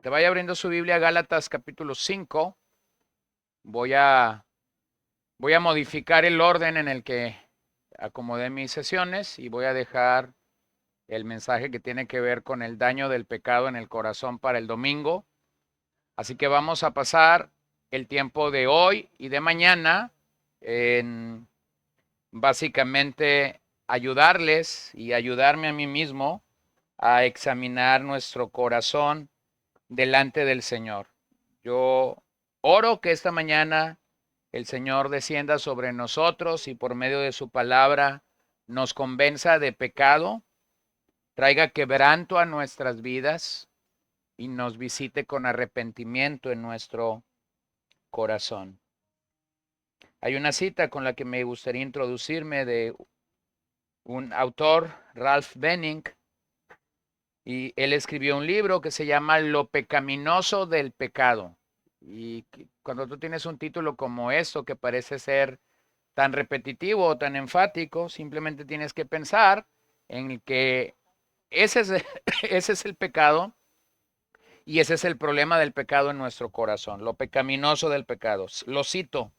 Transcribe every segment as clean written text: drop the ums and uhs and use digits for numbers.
que vaya abriendo su Biblia, Gálatas capítulo 5. Voy a modificar el orden en el que acomodé mis sesiones y voy a dejar el mensaje que tiene que ver con el daño del pecado en el corazón para el domingo. Así que vamos a pasar el tiempo de hoy y de mañana en básicamente ayudarles y ayudarme a mí mismo a examinar nuestro corazón delante del Señor. Yo oro que esta mañana el Señor descienda sobre nosotros y por medio de su palabra nos convenza de pecado, traiga quebranto a nuestras vidas y nos visite con arrepentimiento en nuestro corazón. Hay una cita con la que me gustaría introducirme de un autor, Ralph Benning, y él escribió un libro que se llama Lo pecaminoso del pecado. Y cuando tú tienes un título como esto que parece ser tan repetitivo o tan enfático, simplemente tienes que pensar en que ese es, ese es el pecado y ese es el problema del pecado en nuestro corazón, lo pecaminoso del pecado. Lo cito,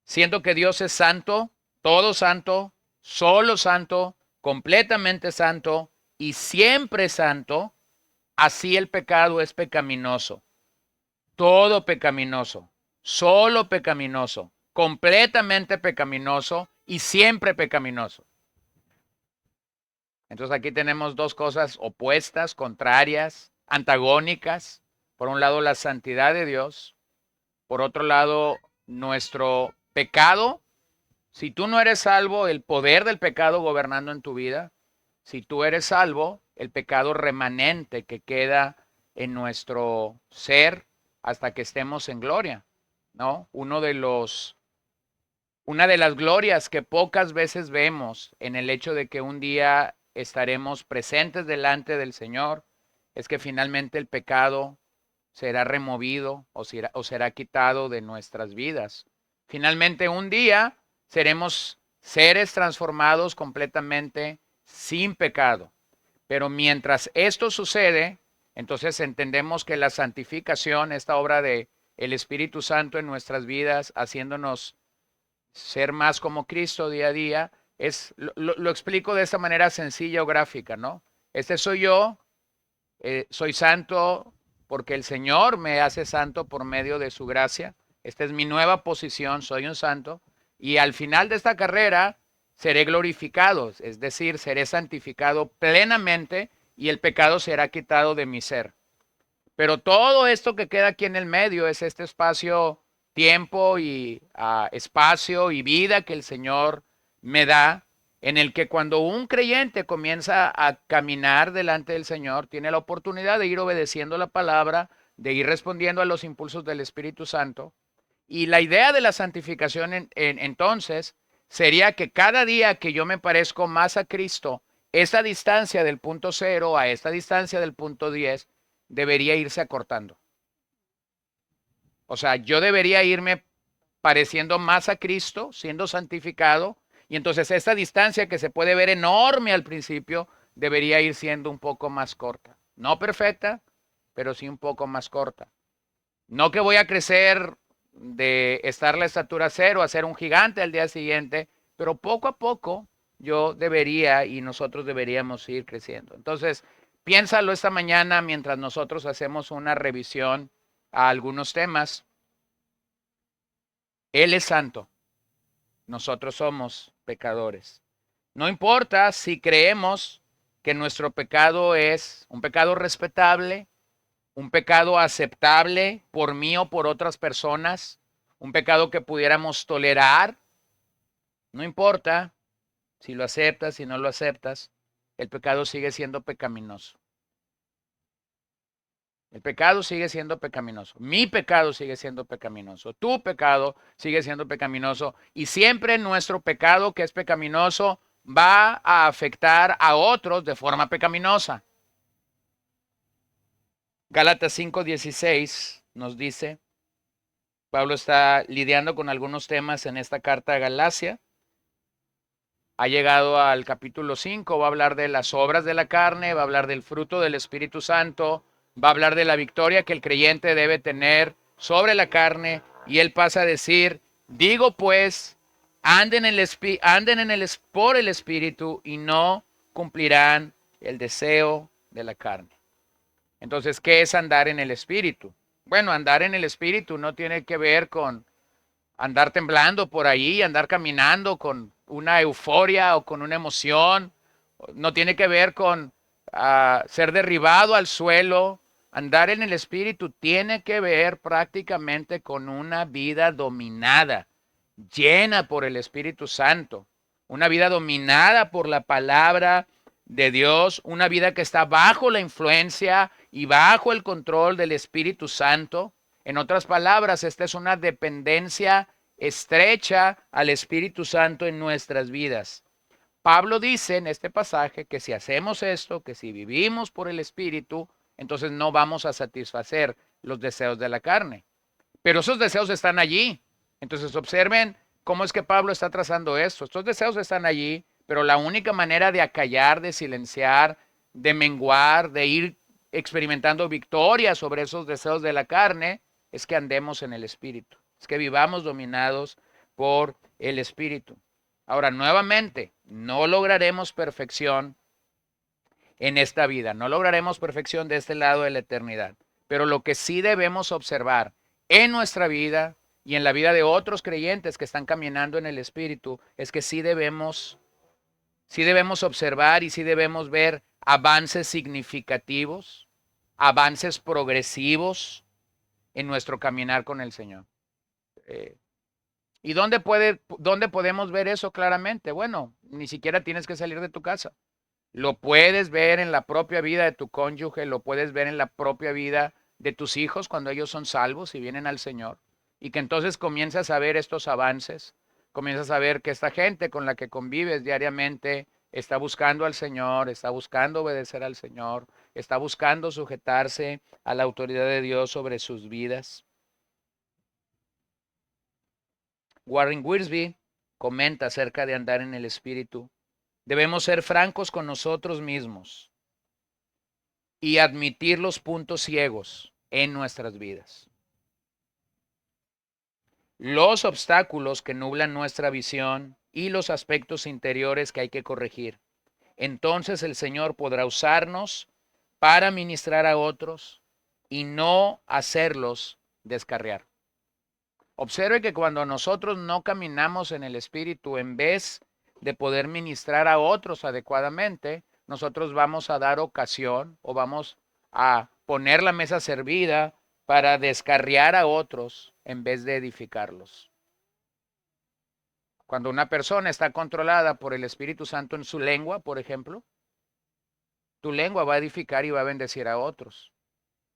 siendo que Dios es santo, todo santo, solo santo, completamente santo y siempre santo, así el pecado es pecaminoso, todo pecaminoso, solo pecaminoso, completamente pecaminoso y siempre pecaminoso. Entonces aquí tenemos dos cosas opuestas, contrarias, antagónicas. Por un lado la santidad de Dios, por otro lado nuestro pecado. Si tú no eres salvo, el poder del pecado gobernando en tu vida. Si tú eres salvo, el pecado remanente que queda en nuestro ser hasta que estemos en gloria, ¿no? Una de las glorias que pocas veces vemos en el hecho de que un día estaremos presentes delante del Señor es que finalmente el pecado será removido o será quitado de nuestras vidas. Finalmente un día seremos seres transformados completamente sin pecado. Pero mientras esto sucede, entonces entendemos que la santificación, esta obra de el Espíritu Santo en nuestras vidas, haciéndonos ser más como Cristo día a día, lo explico de esta manera sencilla o gráfica, ¿no? Este soy yo, soy santo porque el Señor me hace santo por medio de su gracia. Esta es mi nueva posición, soy un santo. Y al final de esta carrera seré glorificado, es decir, seré santificado plenamente y el pecado será quitado de mi ser. Pero todo esto que queda aquí en el medio es este espacio, tiempo y espacio y vida que el Señor me da, en el que cuando un creyente comienza a caminar delante del Señor, tiene la oportunidad de ir obedeciendo la palabra, de ir respondiendo a los impulsos del Espíritu Santo. Y la idea de la santificación entonces sería que cada día que yo me parezco más a Cristo, esta distancia del punto 0 a esta distancia del punto 10 debería irse acortando. O sea, yo debería irme pareciendo más a Cristo, siendo santificado, y entonces esta distancia que se puede ver enorme al principio debería ir siendo un poco más corta. No perfecta, pero sí un poco más corta. No que voy a crecer de estar la estatura 0 a ser un gigante al día siguiente, pero poco a poco yo debería y nosotros deberíamos ir creciendo. Entonces, piénsalo esta mañana mientras nosotros hacemos una revisión a algunos temas. Él es santo, nosotros somos pecadores. No importa si creemos que nuestro pecado es un pecado respetable, un pecado aceptable por mí o por otras personas, un pecado que pudiéramos tolerar, no importa si lo aceptas, si no lo aceptas, el pecado sigue siendo pecaminoso. El pecado sigue siendo pecaminoso. Mi pecado sigue siendo pecaminoso. Tu pecado sigue siendo pecaminoso. Y siempre nuestro pecado que es pecaminoso va a afectar a otros de forma pecaminosa. Gálatas 5:16 nos dice, Pablo está lidiando con algunos temas en esta carta a Galacia. Ha llegado al capítulo 5, va a hablar de las obras de la carne, va a hablar del fruto del Espíritu Santo, Va a hablar de la victoria que el creyente debe tener sobre la carne y él pasa a decir, digo pues, por el Espíritu y no cumplirán el deseo de la carne. Entonces, ¿qué es andar en el Espíritu? Bueno, andar en el Espíritu no tiene que ver con andar temblando por ahí, andar caminando con una euforia o con una emoción. No tiene que ver con ser derribado al suelo. Andar en el Espíritu tiene que ver prácticamente con una vida dominada, llena por el Espíritu Santo. Una vida dominada por la palabra de Dios, una vida que está bajo la influencia y bajo el control del Espíritu Santo. En otras palabras, esta es una dependencia estrecha al Espíritu Santo en nuestras vidas. Pablo dice en este pasaje que si hacemos esto, que si vivimos por el Espíritu, entonces no vamos a satisfacer los deseos de la carne. Pero esos deseos están allí. Entonces observen cómo es que Pablo está trazando esto. Estos deseos están allí, pero la única manera de acallar, de silenciar, de menguar, de ir experimentando victoria sobre esos deseos de la carne, es que andemos en el Espíritu. Es que vivamos dominados por el Espíritu. Ahora, nuevamente, no lograremos perfección en esta vida. No lograremos perfección de este lado de la eternidad. Pero lo que sí debemos observar en nuestra vida y en la vida de otros creyentes que están caminando en el Espíritu es que sí debemos observar y sí debemos ver avances significativos, avances progresivos en nuestro caminar con el Señor. ¿Y dónde podemos ver eso claramente? Bueno, ni siquiera tienes que salir de tu casa. Lo puedes ver en la propia vida de tu cónyuge, lo puedes ver en la propia vida de tus hijos cuando ellos son salvos y vienen al Señor. Y que entonces comienzas a ver estos avances, comienzas a ver que esta gente con la que convives diariamente está buscando al Señor, está buscando obedecer al Señor, está buscando sujetarse a la autoridad de Dios sobre sus vidas. Warren Wiersbe comenta acerca de andar en el Espíritu. Debemos ser francos con nosotros mismos y admitir los puntos ciegos en nuestras vidas. Los obstáculos que nublan nuestra visión y los aspectos interiores que hay que corregir. Entonces el Señor podrá usarnos para ministrar a otros y no hacerlos descarriar. Observe que cuando nosotros no caminamos en el Espíritu, en vez de poder ministrar a otros adecuadamente, nosotros vamos a dar ocasión o vamos a poner la mesa servida para descarriar a otros en vez de edificarlos. Cuando una persona está controlada por el Espíritu Santo en su lengua, por ejemplo, tu lengua va a edificar y va a bendecir a otros.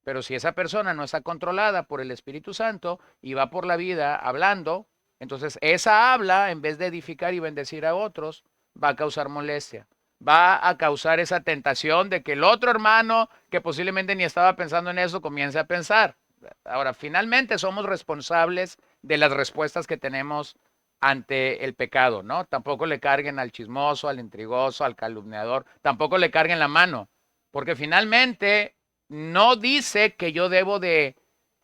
Pero si esa persona no está controlada por el Espíritu Santo y va por la vida hablando, entonces esa habla, en vez de edificar y bendecir a otros, va a causar molestia. Va a causar esa tentación de que el otro hermano, que posiblemente ni estaba pensando en eso, comience a pensar. Ahora, finalmente somos responsables de las respuestas que tenemos ante el pecado, ¿no? Tampoco le carguen al chismoso, al intrigoso, al calumniador, tampoco le carguen la mano, porque finalmente no dice que yo debo de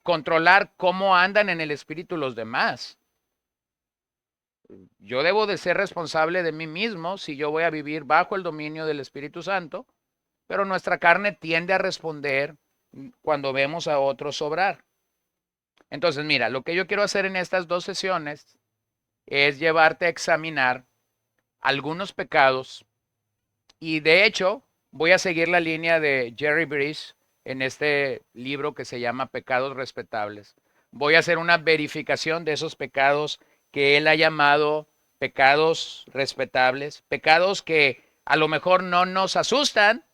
controlar cómo andan en el espíritu los demás. Yo debo de ser responsable de mí mismo si yo voy a vivir bajo el dominio del Espíritu Santo, pero nuestra carne tiende a responder cuando vemos a otros obrar. Entonces, mira, lo que yo quiero hacer en estas dos sesiones es llevarte a examinar algunos pecados y de hecho voy a seguir la línea de Jerry Bridge en este libro que se llama Pecados Respetables. Voy a hacer una verificación de esos pecados que él ha llamado pecados respetables, pecados que a lo mejor no nos asustan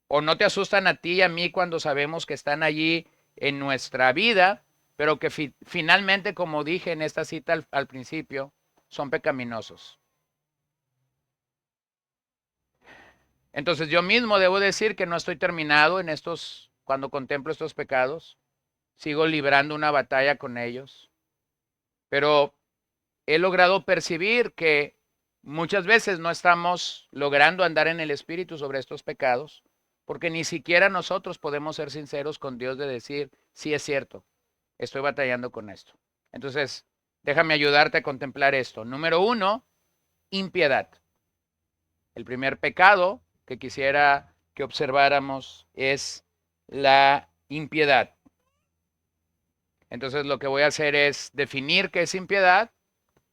o no te asustan a ti y a mí cuando sabemos que están allí en nuestra vida, pero que finalmente, como dije en esta cita al principio, son pecaminosos. Entonces yo mismo debo decir que no estoy terminado en estos, cuando contemplo estos pecados, sigo librando una batalla con ellos, pero he logrado percibir que muchas veces no estamos logrando andar en el espíritu sobre estos pecados, porque ni siquiera nosotros podemos ser sinceros con Dios de decir, sí es cierto, estoy batallando con esto. Entonces, déjame ayudarte a contemplar esto. Número 1, impiedad. El primer pecado que quisiera que observáramos es la impiedad. Entonces, lo que voy a hacer es definir qué es impiedad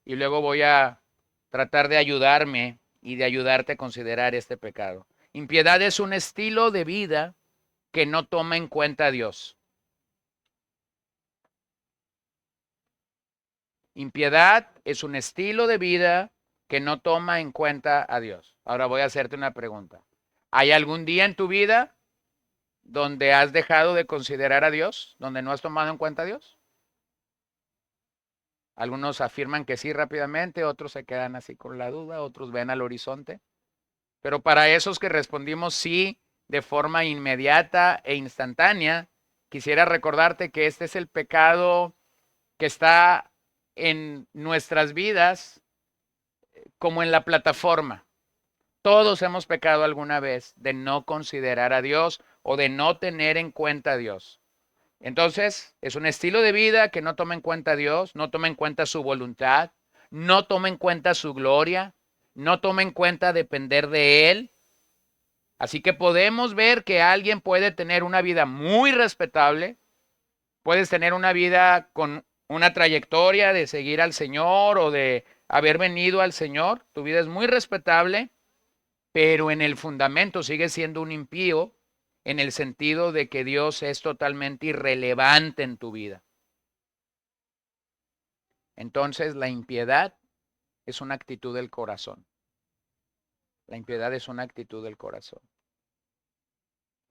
y luego voy a tratar de ayudarme y de ayudarte a considerar este pecado. Impiedad es un estilo de vida que no toma en cuenta a Dios. Impiedad es un estilo de vida que no toma en cuenta a Dios. Ahora voy a hacerte una pregunta. ¿Hay algún día en tu vida donde has dejado de considerar a Dios, donde no has tomado en cuenta a Dios? Algunos afirman que sí rápidamente, otros se quedan así con la duda, otros ven al horizonte. Pero para esos que respondimos sí de forma inmediata e instantánea, quisiera recordarte que este es el pecado que está en nuestras vidas como en la plataforma. Todos hemos pecado alguna vez de no considerar a Dios o de no tener en cuenta a Dios. Entonces, es un estilo de vida que no toma en cuenta a Dios, no toma en cuenta su voluntad, no toma en cuenta su gloria, no toma en cuenta depender de Él. Así que podemos ver que alguien puede tener una vida muy respetable, puedes tener una vida con una trayectoria de seguir al Señor o de haber venido al Señor, tu vida es muy respetable, pero en el fundamento sigue siendo un impío en el sentido de que Dios es totalmente irrelevante en tu vida. Entonces la impiedad es una actitud del corazón. La impiedad es una actitud del corazón.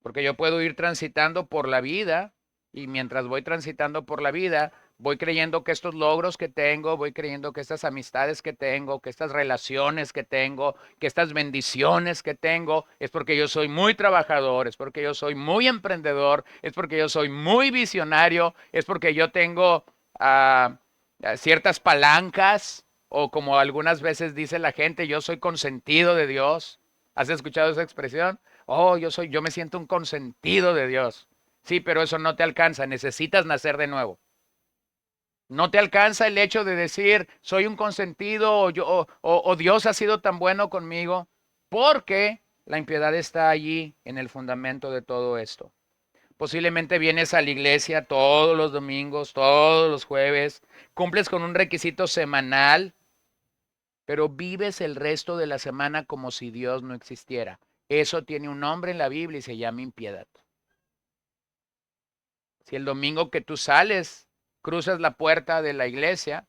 Porque yo puedo ir transitando por la vida y mientras voy transitando por la vida, voy creyendo que estos logros que tengo, voy creyendo que estas amistades que tengo, que estas relaciones que tengo, que estas bendiciones que tengo, es porque yo soy muy trabajador, es porque yo soy muy emprendedor, es porque yo soy muy visionario, es porque yo tengo ciertas palancas o como algunas veces dice la gente, yo soy consentido de Dios. ¿Has escuchado esa expresión? Oh, yo me siento un consentido de Dios. Sí, pero eso no te alcanza, necesitas nacer de nuevo. No te alcanza el hecho de decir, soy un consentido o Dios ha sido tan bueno conmigo, porque la impiedad está allí en el fundamento de todo esto. Posiblemente vienes a la iglesia todos los domingos, todos los jueves, cumples con un requisito semanal, pero vives el resto de la semana como si Dios no existiera. Eso tiene un nombre en la Biblia y se llama impiedad. Si el domingo que tú sales, cruzas la puerta de la iglesia,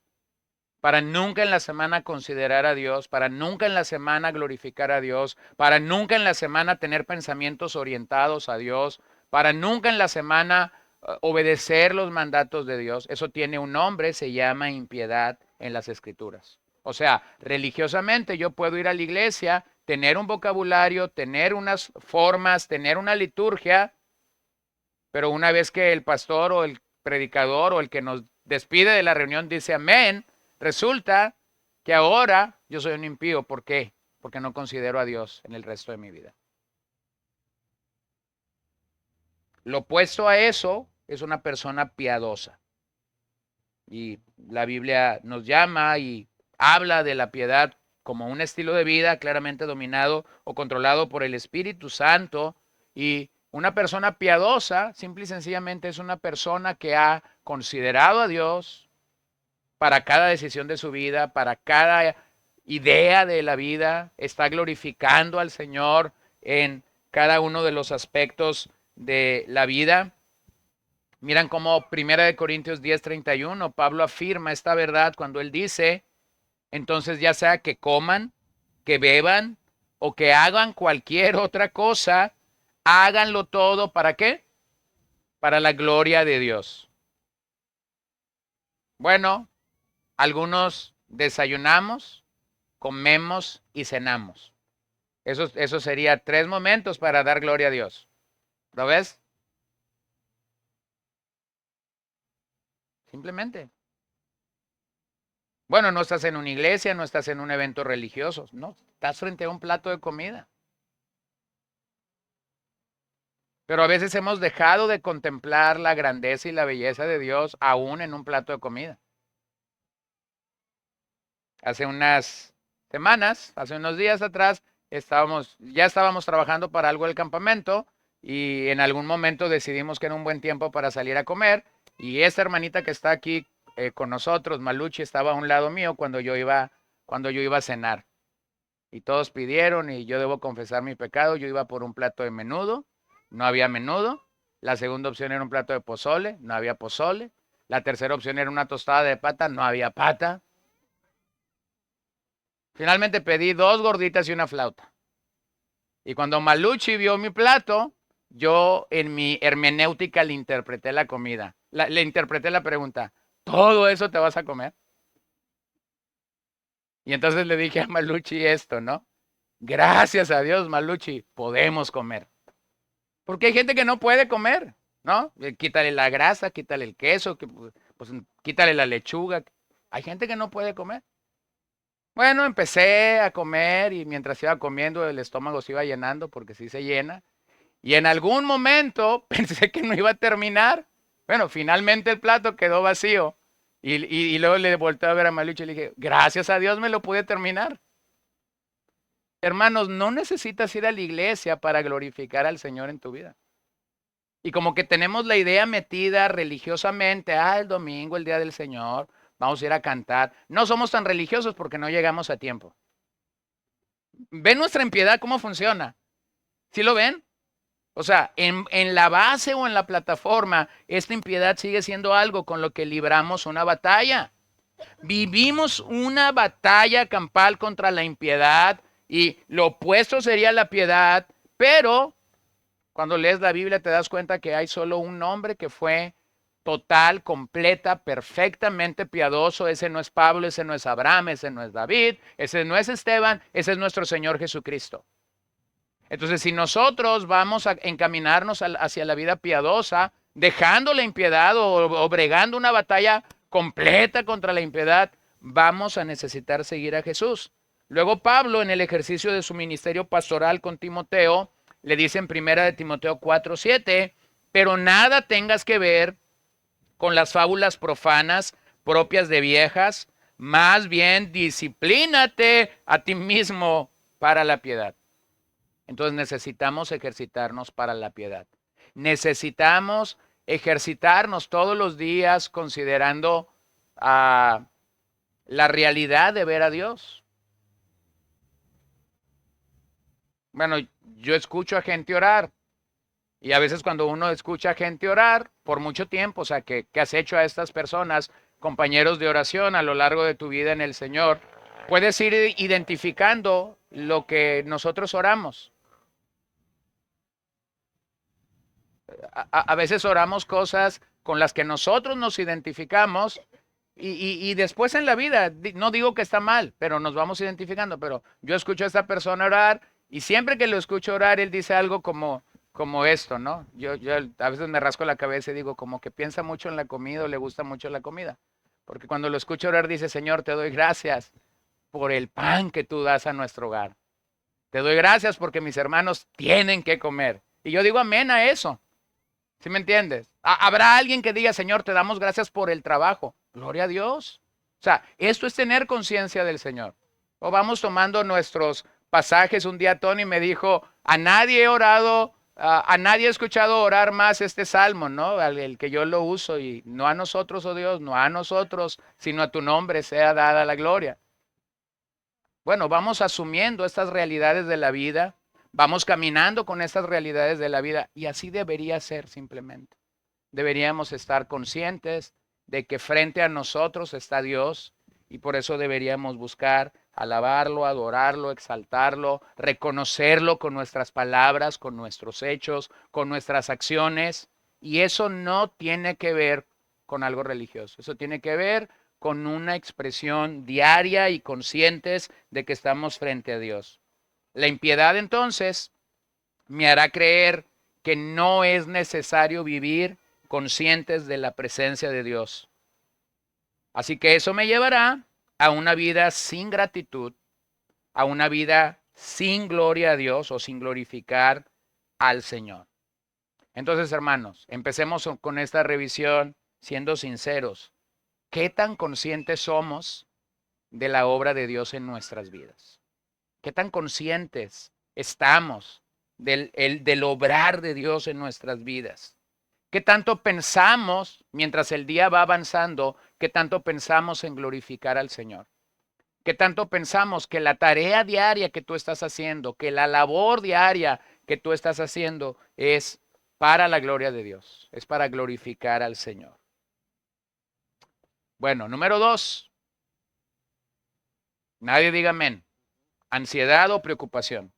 para nunca en la semana considerar a Dios, para nunca en la semana glorificar a Dios, para nunca en la semana tener pensamientos orientados a Dios, para nunca en la semana obedecer los mandatos de Dios, eso tiene un nombre, se llama impiedad en las Escrituras. O sea, religiosamente yo puedo ir a la iglesia, tener un vocabulario, tener unas formas, tener una liturgia, pero una vez que el pastor o el predicador o el que nos despide de la reunión dice amén, resulta que ahora yo soy un impío. ¿Por qué? Porque no considero a Dios en el resto de mi vida. Lo opuesto a eso es una persona piadosa. Y la Biblia nos llama y habla de la piedad como un estilo de vida claramente dominado o controlado por el Espíritu Santo. Y una persona piadosa, simple y sencillamente, es una persona que ha considerado a Dios para cada decisión de su vida, para cada idea de la vida, está glorificando al Señor en cada uno de los aspectos de la vida. Miran cómo 1 Corintios 10:31, Pablo afirma esta verdad cuando él dice, entonces ya sea que coman, que beban o que hagan cualquier otra cosa, háganlo todo, ¿para qué? Para la gloria de Dios. Bueno, algunos desayunamos, comemos y cenamos. Eso sería 3 momentos para dar gloria a Dios. ¿Lo ves? Simplemente. Bueno, no estás en una iglesia, no estás en un evento religioso, no, estás frente a un plato de comida. Pero a veces hemos dejado de contemplar la grandeza y la belleza de Dios aún en un plato de comida. Hace unas semanas, hace unos días atrás, ya estábamos trabajando para algo del campamento y en algún momento decidimos que era un buen tiempo para salir a comer y esta hermanita que está aquí con nosotros, Maluchi, estaba a un lado mío cuando yo iba a cenar. Y todos pidieron y yo debo confesar mi pecado, yo iba por un plato de menudo, no había menudo. La segunda opción era un plato de pozole, no había pozole. La tercera opción era una tostada de pata, no había pata. Finalmente pedí 2 gorditas y una flauta. Y cuando Maluchi vio mi plato, yo en mi hermenéutica le interpreté la comida. Le interpreté la pregunta, ¿todo eso te vas a comer? Y entonces le dije a Maluchi esto, ¿no? Gracias a Dios, Maluchi, podemos comer. Porque hay gente que no puede comer, ¿no? Quítale la grasa, quítale el queso, pues, quítale la lechuga. Hay gente que no puede comer. Bueno, empecé a comer y mientras iba comiendo el estómago se iba llenando porque sí se llena. Y en algún momento pensé que no iba a terminar. Bueno, finalmente el plato quedó vacío. Y luego le volteé a ver a Malucho y le dije, gracias a Dios me lo pude terminar. Hermanos, no necesitas ir a la iglesia para glorificar al Señor en tu vida. Y como que tenemos la idea metida religiosamente, el domingo, el día del Señor, vamos a ir a cantar. No somos tan religiosos porque no llegamos a tiempo. ¿Ven nuestra impiedad cómo funciona? ¿Sí lo ven? O sea, en la base o en la plataforma, esta impiedad sigue siendo algo con lo que libramos una batalla. Vivimos una batalla campal contra la impiedad y lo opuesto sería la piedad, pero cuando lees la Biblia te das cuenta que hay solo un hombre que fue total, completa, perfectamente piadoso. Ese no es Pablo, ese no es Abraham, ese no es David, ese no es Esteban, ese es nuestro Señor Jesucristo. Entonces, si nosotros vamos a encaminarnos hacia la vida piadosa, dejando la impiedad o bregando una batalla completa contra la impiedad, vamos a necesitar seguir a Jesús. Luego Pablo, en el ejercicio de su ministerio pastoral con Timoteo, le dice en primera de Timoteo 4:7, pero nada tengas que ver con las fábulas profanas propias de viejas, más bien disciplínate a ti mismo para la piedad. Entonces necesitamos ejercitarnos para la piedad. Necesitamos ejercitarnos todos los días considerando la realidad de ver a Dios. Bueno, yo escucho a gente orar y a veces cuando uno escucha a gente orar por mucho tiempo, o sea, ¿qué has hecho a estas personas, compañeros de oración a lo largo de tu vida en el Señor? Puedes ir identificando lo que nosotros oramos. A veces oramos cosas con las que nosotros nos identificamos y después en la vida, no digo que está mal, pero nos vamos identificando, pero yo escucho a esta persona orar y siempre que lo escucho orar, él dice algo como esto, ¿no? Yo a veces me rasco la cabeza y digo como que piensa mucho en la comida o le gusta mucho la comida, porque cuando lo escucho orar dice, Señor, te doy gracias por el pan que tú das a nuestro hogar. Te doy gracias porque mis hermanos tienen que comer. Y yo digo amén a eso. ¿Sí me entiendes? Habrá alguien que diga, Señor, te damos gracias por el trabajo. Gloria a Dios. O sea, esto es tener conciencia del Señor. O vamos tomando nuestros pasajes. Un día Tony me dijo, a nadie he orado, a nadie he escuchado orar más este salmo, ¿no? El que yo lo uso y no a nosotros, oh Dios, no a nosotros, sino a tu nombre sea dada la gloria. Bueno, vamos asumiendo estas realidades de la vida, vamos caminando con estas realidades de la vida y así debería ser simplemente. Deberíamos estar conscientes de que frente a nosotros está Dios y por eso deberíamos buscar alabarlo, adorarlo, exaltarlo, reconocerlo con nuestras palabras, con nuestros hechos, con nuestras acciones. Y eso no tiene que ver con algo religioso, eso tiene que ver con una expresión diaria y conscientes de que estamos frente a Dios. La impiedad entonces me hará creer que no es necesario vivir conscientes de la presencia de Dios. Así que eso me llevará a una vida sin gratitud, a una vida sin gloria a Dios o sin glorificar al Señor. Entonces, hermanos, empecemos con esta revisión siendo sinceros. ¿Qué tan conscientes somos de la obra de Dios en nuestras vidas? ¿Qué tan conscientes estamos del obrar de Dios en nuestras vidas? ¿Qué tanto pensamos, mientras el día va avanzando, qué tanto pensamos en glorificar al Señor? ¿Qué tanto pensamos que la tarea diaria que tú estás haciendo, que la labor diaria que tú estás haciendo es para la gloria de Dios, es para glorificar al Señor? Bueno, número 2, nadie diga amén. ¿Ansiedad o preocupación?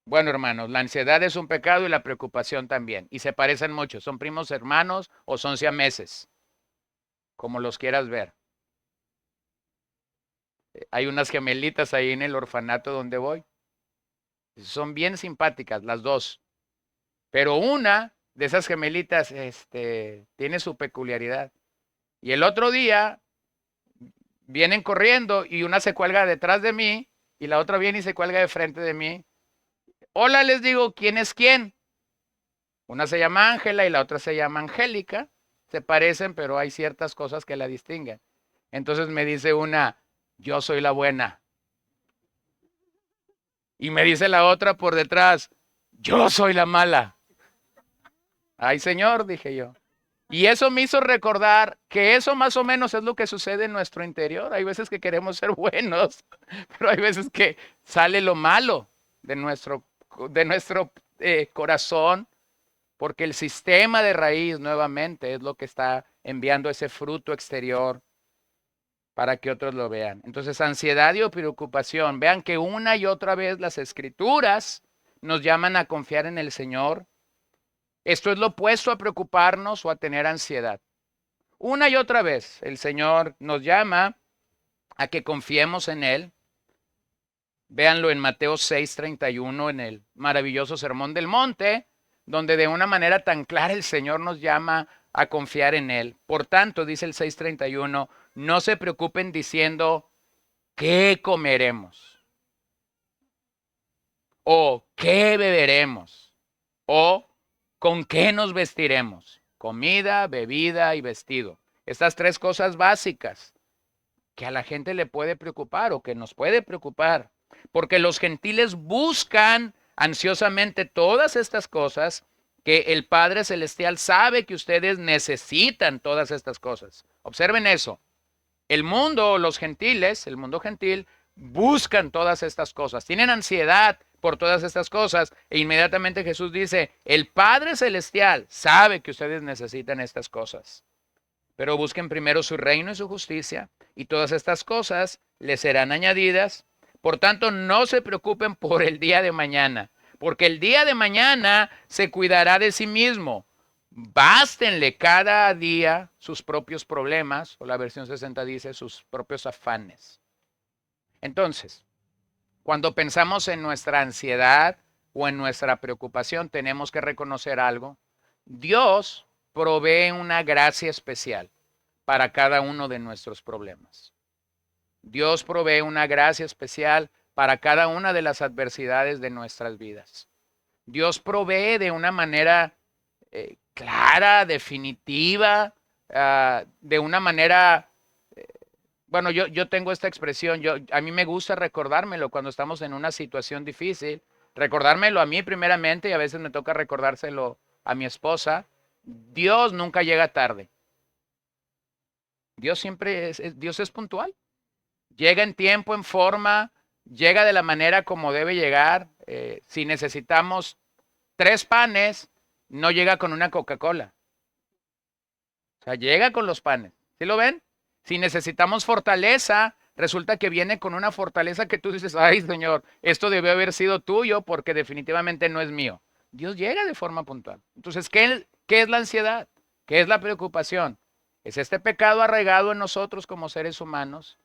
Bueno, hermanos, la ansiedad es un pecado y la preocupación también. Y se parecen mucho. Son primos hermanos o son siameses, como los quieras ver. Hay unas gemelitas ahí en el orfanato donde voy. Son bien simpáticas las dos. Pero una de esas gemelitas, tiene su peculiaridad. Y el otro día vienen corriendo y una se cuelga detrás de mí y la otra viene y se cuelga de frente de mí. Hola, les digo, ¿quién es quién? Una se llama Ángela y la otra se llama Angélica. Se parecen, pero hay ciertas cosas que la distinguen. Entonces me dice una, yo soy la buena. Y me dice la otra por detrás, yo soy la mala. Ay, señor, dije yo. Y eso me hizo recordar que eso más o menos es lo que sucede en nuestro interior. Hay veces que queremos ser buenos, pero hay veces que sale lo malo de nuestro corazón, porque el sistema de raíz nuevamente es lo que está enviando ese fruto exterior para que otros lo vean. Entonces, ansiedad y preocupación. Vean que una y otra vez las escrituras nos llaman a confiar en el Señor. Esto es lo opuesto a preocuparnos o a tener ansiedad. Una y otra vez el Señor nos llama a que confiemos en Él. Véanlo en Mateo 6:31, en el maravilloso Sermón del Monte, donde de una manera tan clara el Señor nos llama a confiar en Él. Por tanto, dice el 6:31, no se preocupen diciendo, ¿qué comeremos? ¿O qué beberemos? ¿O con qué nos vestiremos? Comida, bebida y vestido. Estas tres cosas básicas que a la gente le puede preocupar o que nos puede preocupar. Porque los gentiles buscan ansiosamente todas estas cosas que el Padre Celestial sabe que ustedes necesitan todas estas cosas. Observen eso. El mundo, los gentiles, el mundo gentil, buscan todas estas cosas. Tienen ansiedad por todas estas cosas. E inmediatamente Jesús dice, el Padre Celestial sabe que ustedes necesitan estas cosas. Pero busquen primero su reino y su justicia, y todas estas cosas les serán añadidas. Por tanto, no se preocupen por el día de mañana, porque el día de mañana se cuidará de sí mismo. Bástenle cada día sus propios problemas, o la versión 60 dice sus propios afanes. Entonces, cuando pensamos en nuestra ansiedad o en nuestra preocupación, tenemos que reconocer algo. Dios provee una gracia especial para cada uno de nuestros problemas. Dios provee una gracia especial para cada una de las adversidades de nuestras vidas. Dios provee de una manera clara, definitiva, de una manera, bueno, yo tengo esta expresión, a mí me gusta recordármelo cuando estamos en una situación difícil, recordármelo a mí primeramente y a veces me toca recordárselo a mi esposa. Dios nunca llega tarde. Dios siempre Dios es puntual. Llega en tiempo, en forma, llega de la manera como debe llegar. Si necesitamos 3 panes, no llega con una Coca-Cola. O sea, llega con los panes. ¿Sí lo ven? Si necesitamos fortaleza, resulta que viene con una fortaleza que tú dices, ay, Señor, esto debió haber sido tuyo porque definitivamente no es mío. Dios llega de forma puntual. Entonces, ¿qué es la ansiedad? ¿Qué es la preocupación? Es este pecado arraigado en nosotros como seres humanos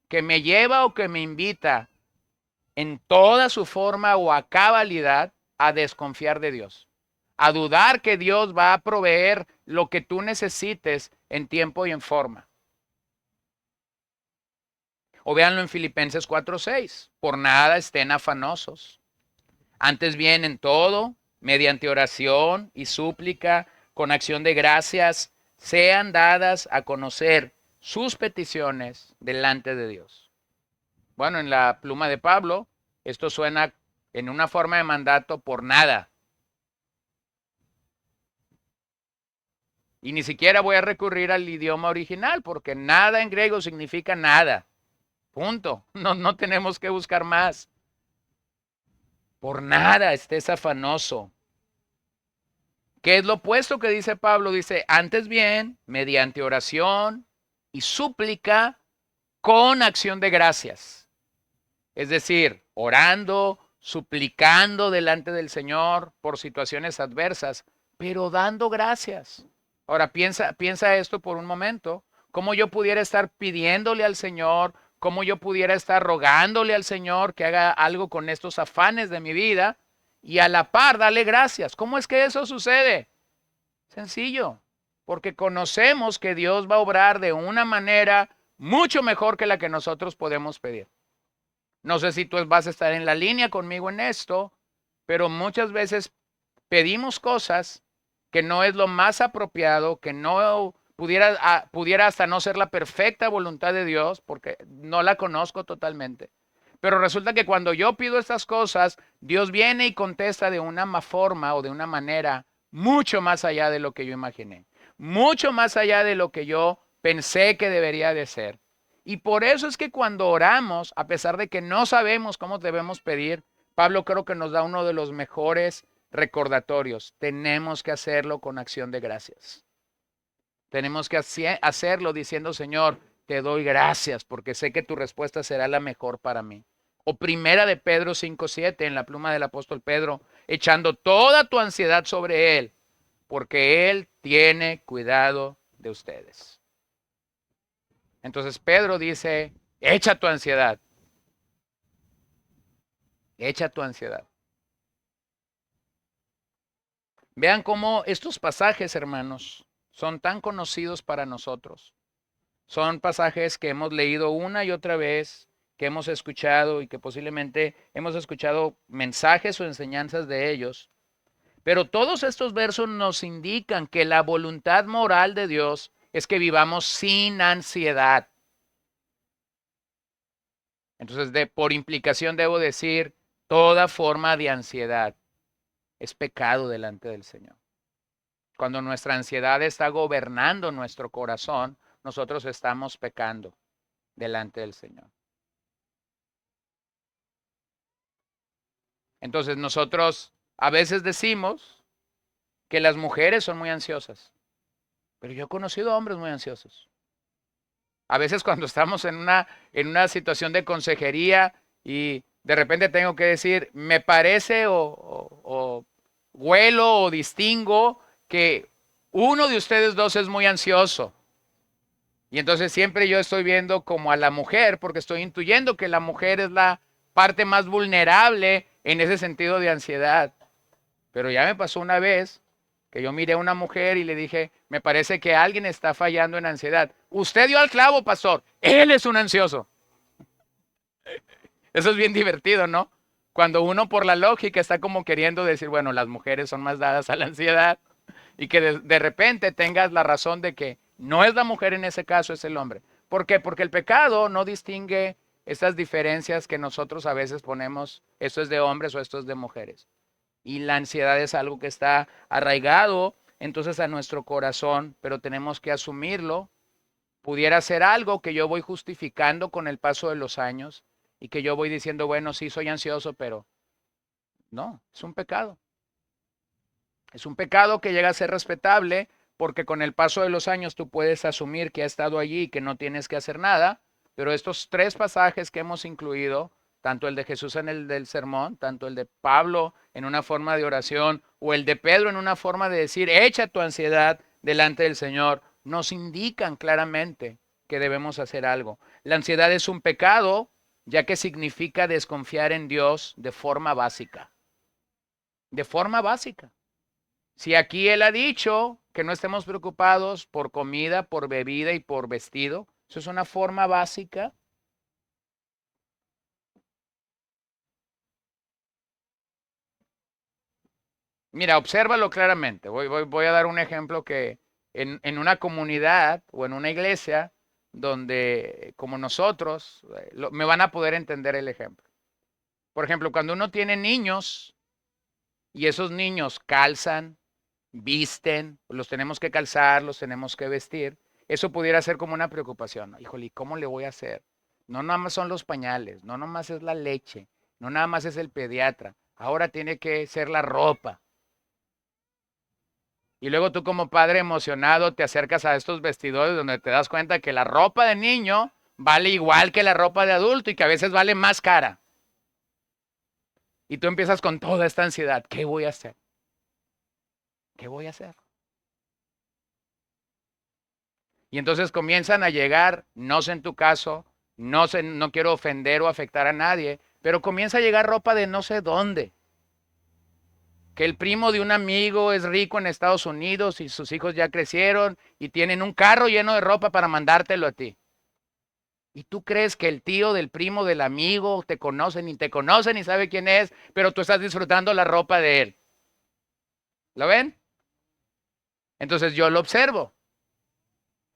que me lleva o que me invita en toda su forma o a cabalidad a desconfiar de Dios, a dudar que Dios va a proveer lo que tú necesites en tiempo y en forma. O véanlo en Filipenses 4:6. Por nada estén afanosos. Antes bien, en todo, mediante oración y súplica, con acción de gracias, sean dadas a conocer sus peticiones delante de Dios. Bueno, en la pluma de Pablo, esto suena en una forma de mandato por nada. Y ni siquiera voy a recurrir al idioma original, porque nada en griego significa nada. Punto. No tenemos que buscar más. Por nada estés afanoso. ¿Qué es lo opuesto que dice Pablo? Dice, antes bien, mediante oración y súplica, con acción de gracias. Es decir, orando, suplicando delante del Señor por situaciones adversas, pero dando gracias. Ahora piensa esto por un momento. ¿Cómo yo pudiera estar pidiéndole al Señor? ¿Cómo yo pudiera estar rogándole al Señor que haga algo con estos afanes de mi vida? Y a la par darle gracias. ¿Cómo es que eso sucede? Sencillo, porque conocemos que Dios va a obrar de una manera mucho mejor que la que nosotros podemos pedir. No sé si tú vas a estar en la línea conmigo en esto, pero muchas veces pedimos cosas que no es lo más apropiado, que no pudiera hasta no ser la perfecta voluntad de Dios, porque no la conozco totalmente. Pero resulta que cuando yo pido estas cosas, Dios viene y contesta de una forma o de una manera mucho más allá de lo que yo imaginé, mucho más allá de lo que yo pensé que debería de ser. Y por eso es que cuando oramos, a pesar de que no sabemos cómo debemos pedir, Pablo creo que nos da uno de los mejores recordatorios. Tenemos que hacerlo con acción de gracias. Tenemos que hacerlo diciendo, Señor, te doy gracias porque sé que tu respuesta será la mejor para mí. O primera de Pedro 5:7 en la pluma del apóstol Pedro, echando toda tu ansiedad sobre Él, porque Él tiene cuidado de ustedes. Entonces Pedro dice, echa tu ansiedad, echa tu ansiedad. Vean cómo estos pasajes, hermanos, son tan conocidos para nosotros. Son pasajes que hemos leído una y otra vez, que hemos escuchado y que posiblemente hemos escuchado mensajes o enseñanzas de ellos. Pero todos estos versos nos indican que la voluntad moral de Dios es que vivamos sin ansiedad. Entonces, por implicación debo decir, toda forma de ansiedad es pecado delante del Señor. Cuando nuestra ansiedad está gobernando nuestro corazón, nosotros estamos pecando delante del Señor. Entonces nosotros a veces decimos que las mujeres son muy ansiosas, pero yo he conocido hombres muy ansiosos. A veces cuando estamos en una situación de consejería y de repente tengo que decir, me parece o huelo o distingo que uno de ustedes dos es muy ansioso. Y entonces siempre yo estoy viendo como a la mujer, porque estoy intuyendo que la mujer es la parte más vulnerable en ese sentido de ansiedad. Pero ya me pasó una vez que yo miré a una mujer y le dije, me parece que alguien está fallando en ansiedad. Usted dio al clavo, pastor. Él es un ansioso. Eso es bien divertido, ¿no? Cuando uno por la lógica está como queriendo decir, bueno, las mujeres son más dadas a la ansiedad y que de repente tengas la razón de que no es la mujer en ese caso, es el hombre. ¿Por qué? Porque el pecado no distingue estas diferencias que nosotros a veces ponemos, esto es de hombres o esto es de mujeres. Y la ansiedad es algo que está arraigado entonces a nuestro corazón, pero tenemos que asumirlo. Pudiera ser algo que yo voy justificando con el paso de los años y que yo voy diciendo, bueno, sí, soy ansioso, pero no, es un pecado. Es un pecado que llega a ser respetable porque con el paso de los años tú puedes asumir que ha estado allí y que no tienes que hacer nada, pero estos tres pasajes que hemos incluido, tanto el de Jesús en el del sermón, tanto el de Pablo en una forma de oración o el de Pedro en una forma de decir, echa tu ansiedad delante del Señor, nos indican claramente que debemos hacer algo. La ansiedad es un pecado, ya que significa desconfiar en Dios de forma básica. De forma básica. Si aquí Él ha dicho que no estemos preocupados por comida, por bebida y por vestido, eso es una forma básica. Mira, obsérvalo claramente. Voy a dar un ejemplo que en una comunidad o en una iglesia donde, como nosotros, me van a poder entender el ejemplo. Por ejemplo, cuando uno tiene niños y esos niños calzan, visten, los tenemos que calzar, los tenemos que vestir, eso pudiera ser como una preocupación. Híjole, ¿y cómo le voy a hacer? No nada más son los pañales, no nada más es la leche, no nada más es el pediatra, ahora tiene que ser la ropa. Y luego tú como padre emocionado te acercas a estos vestidores donde te das cuenta que la ropa de niño vale igual que la ropa de adulto y que a veces vale más cara. Y tú empiezas con toda esta ansiedad. ¿Qué voy a hacer? ¿Qué voy a hacer? Y entonces comienzan a llegar, no sé en tu caso, no quiero ofender o afectar a nadie, pero comienza a llegar ropa de no sé dónde. Que el primo de un amigo es rico en Estados Unidos y sus hijos ya crecieron y tienen un carro lleno de ropa para mandártelo a ti. Y tú crees que el tío del primo del amigo te conoce ni sabe quién es, pero tú estás disfrutando la ropa de él. ¿Lo ven? Entonces yo lo observo.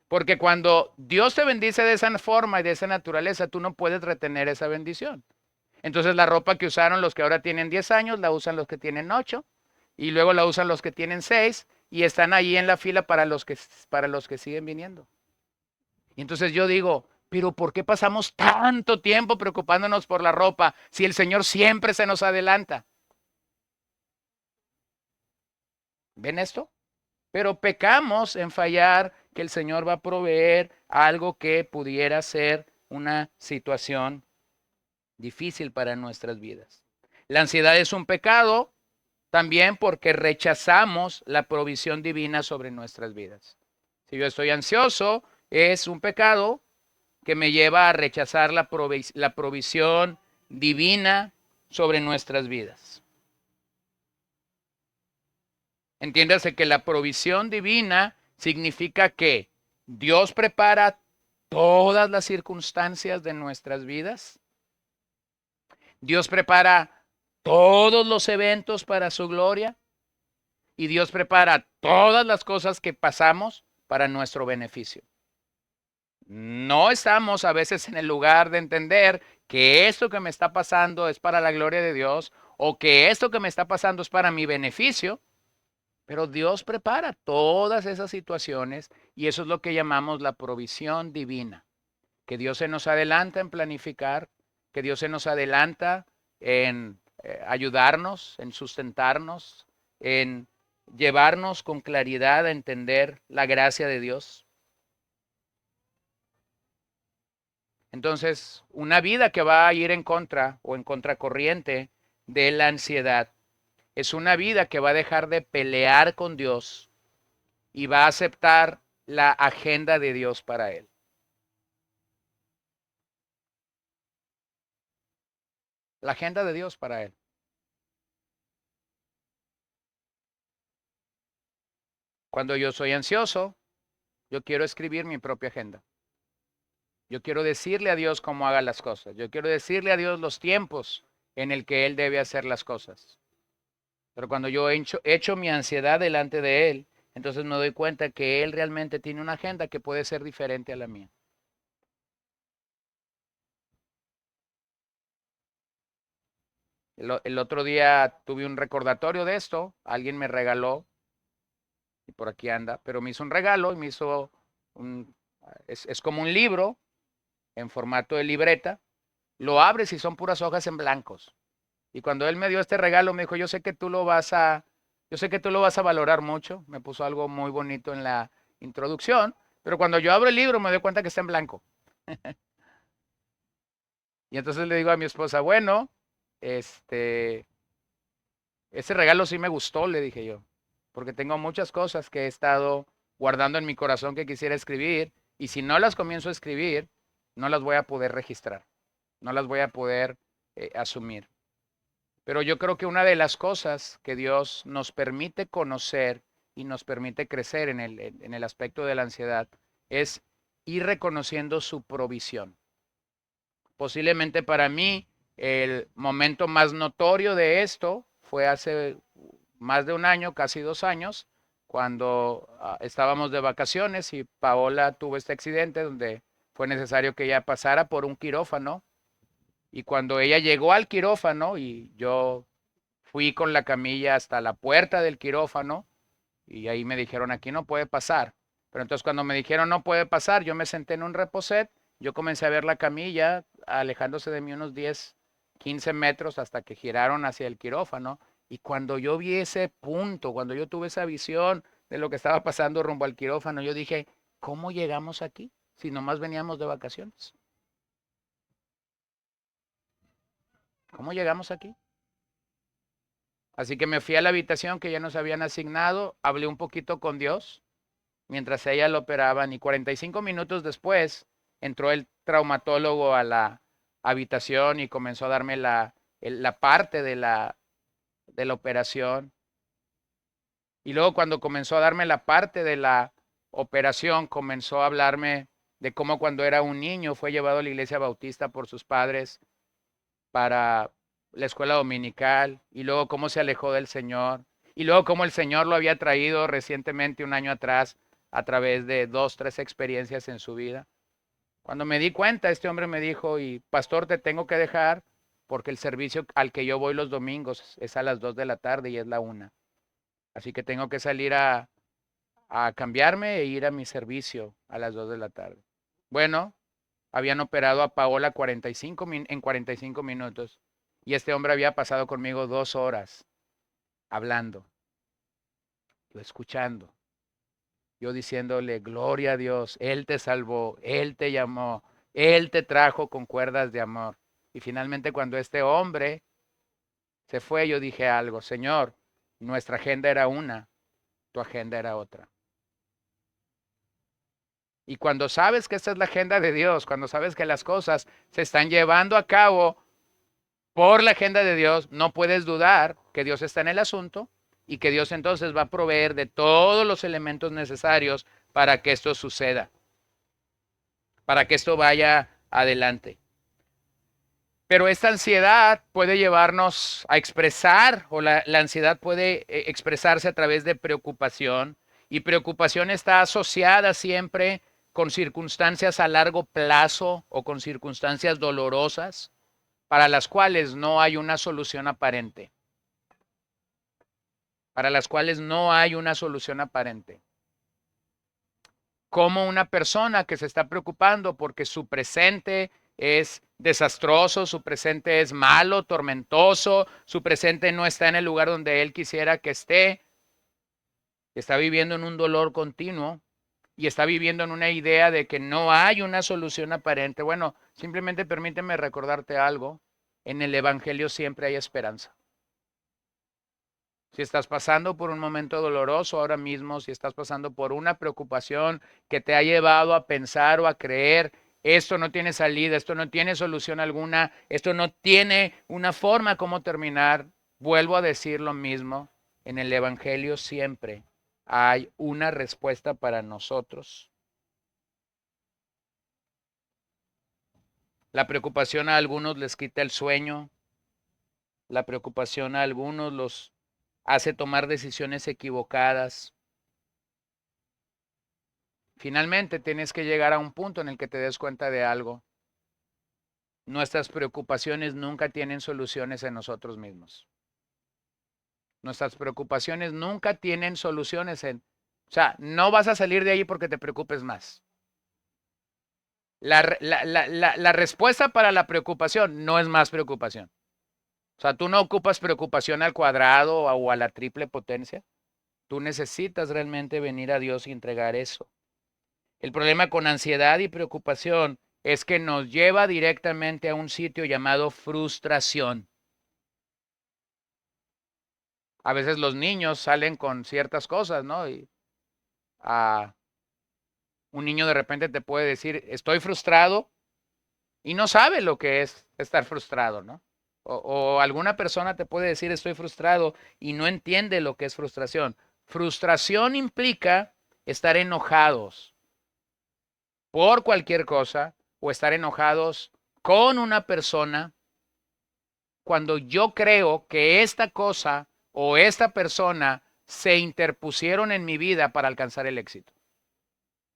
Porque cuando Dios te bendice de esa forma y de esa naturaleza, tú no puedes retener esa bendición. Entonces la ropa que usaron los que ahora tienen 10 años, la usan los que tienen 8 y luego la usan los que tienen 6 y están ahí en la fila para los que siguen viniendo. Y entonces yo digo, pero ¿por qué pasamos tanto tiempo preocupándonos por la ropa si el Señor siempre se nos adelanta? ¿Ven esto? Pero pecamos en fallar que el Señor va a proveer algo que pudiera ser una situación difícil para nuestras vidas. La ansiedad es un pecado también porque rechazamos la provisión divina sobre nuestras vidas. Si yo estoy ansioso, es un pecado que me lleva a rechazar la provisión divina sobre nuestras vidas. Entiéndase que la provisión divina significa que Dios prepara todas las circunstancias de nuestras vidas. Dios prepara todos los eventos para su gloria. Y Dios prepara todas las cosas que pasamos para nuestro beneficio. No estamos a veces en el lugar de entender que esto que me está pasando es para la gloria de Dios o que esto que me está pasando es para mi beneficio, pero Dios prepara todas esas situaciones y eso es lo que llamamos la provisión divina, que Dios se nos adelanta en planificar, que Dios se nos adelanta en ayudarnos, en sustentarnos, en llevarnos con claridad a entender la gracia de Dios. Entonces, una vida que va a ir en contra o en contracorriente de la ansiedad es una vida que va a dejar de pelear con Dios y va a aceptar la agenda de Dios para él. La agenda de Dios para él. Cuando yo soy ansioso, yo quiero escribir mi propia agenda. Yo quiero decirle a Dios cómo haga las cosas. Yo quiero decirle a Dios los tiempos en el que Él debe hacer las cosas. Pero cuando yo echo mi ansiedad delante de Él, entonces me doy cuenta que Él realmente tiene una agenda que puede ser diferente a la mía. El otro día tuve un recordatorio de esto. Alguien me regaló, y por aquí anda, pero me hizo un regalo y me hizo es como un libro en formato de libreta. Lo abres y son puras hojas en blancos. Y cuando él me dio este regalo, me dijo, yo sé que tú lo vas a valorar mucho. Me puso algo muy bonito en la introducción, pero cuando yo abro el libro me doy cuenta que está en blanco. Y entonces le digo a mi esposa, bueno, este, ese regalo sí me gustó, le dije yo, porque tengo muchas cosas que he estado guardando en mi corazón que quisiera escribir, y si no las comienzo a escribir, no las voy a poder registrar, no las voy a poder asumir. Pero yo creo que una de las cosas que Dios nos permite conocer y nos permite crecer en el aspecto de la ansiedad es ir reconociendo su provisión. Posiblemente para mí el momento más notorio de esto fue hace más de un año, casi 2 años, cuando estábamos de vacaciones y Paola tuvo este accidente donde fue necesario que ella pasara por un quirófano. Y cuando ella llegó al quirófano y yo fui con la camilla hasta la puerta del quirófano y ahí me dijeron, aquí no puede pasar. Pero entonces cuando me dijeron no puede pasar, yo me senté en un reposet, yo comencé a ver la camilla alejándose de mí unos 10, 15 metros hasta que giraron hacia el quirófano. Y cuando yo vi ese punto, cuando yo tuve esa visión de lo que estaba pasando rumbo al quirófano, yo dije, ¿cómo llegamos aquí si nomás veníamos de vacaciones? ¿Cómo llegamos aquí? Así que me fui a la habitación que ya nos habían asignado, hablé un poquito con Dios mientras ella lo operaban y 45 minutos después entró el traumatólogo a la habitación y comenzó a darme la parte de la operación. Y luego cuando comenzó a darme la parte de la operación, comenzó a hablarme de cómo cuando era un niño fue llevado a la iglesia bautista por sus padres para la escuela dominical y luego cómo se alejó del Señor y luego cómo el Señor lo había traído recientemente un año atrás a través de 2, 3 experiencias en su vida. Cuando me di cuenta, este hombre me dijo, y pastor, te tengo que dejar porque el servicio al que yo voy los domingos es a las 2 de la tarde y es la 1. Así que tengo que salir a cambiarme e ir a mi servicio a las 2 de la tarde. Bueno, habían operado a Paola en 45 minutos y este hombre había pasado conmigo 2 horas hablando, yo escuchando, yo diciéndole, gloria a Dios, Él te salvó, Él te llamó, Él te trajo con cuerdas de amor. Y finalmente cuando este hombre se fue, yo dije algo, Señor, nuestra agenda era una, tu agenda era otra. Y cuando sabes que esta es la agenda de Dios, cuando sabes que las cosas se están llevando a cabo por la agenda de Dios, no puedes dudar que Dios está en el asunto y que Dios entonces va a proveer de todos los elementos necesarios para que esto suceda, para que esto vaya adelante. Pero esta ansiedad puede llevarnos a expresar, o la ansiedad puede expresarse a través de preocupación, y preocupación está asociada siempre con circunstancias a largo plazo o con circunstancias dolorosas para las cuales no hay una solución aparente. Para las cuales no hay una solución aparente. Como una persona que se está preocupando porque su presente es desastroso, su presente es malo, tormentoso, su presente no está en el lugar donde él quisiera que esté, está viviendo en un dolor continuo y está viviendo en una idea de que no hay una solución aparente. Bueno, simplemente permíteme recordarte algo. En el Evangelio siempre hay esperanza. Si estás pasando por un momento doloroso ahora mismo, si estás pasando por una preocupación que te ha llevado a pensar o a creer, esto no tiene salida, esto no tiene solución alguna, esto no tiene una forma como terminar, vuelvo a decir lo mismo, en el Evangelio siempre hay una respuesta para nosotros. La preocupación a algunos les quita el sueño, la preocupación a algunos los hace tomar decisiones equivocadas. Finalmente tienes que llegar a un punto en el que te des cuenta de algo. Nuestras preocupaciones nunca tienen soluciones en nosotros mismos. Nuestras preocupaciones nunca tienen soluciones o sea, no vas a salir de ahí porque te preocupes más. La respuesta para la preocupación no es más preocupación. O sea, tú no ocupas preocupación al cuadrado o a la triple potencia. Tú necesitas realmente venir a Dios y entregar eso. El problema con ansiedad y preocupación es que nos lleva directamente a un sitio llamado frustración. A veces los niños salen con ciertas cosas, ¿no? Y un niño de repente te puede decir, estoy frustrado, y no sabe lo que es estar frustrado, ¿no? O alguna persona te puede decir, estoy frustrado, y no entiende lo que es frustración. Frustración implica estar enojados por cualquier cosa o estar enojados con una persona cuando yo creo que esta cosa o esta persona se interpusieron en mi vida para alcanzar el éxito.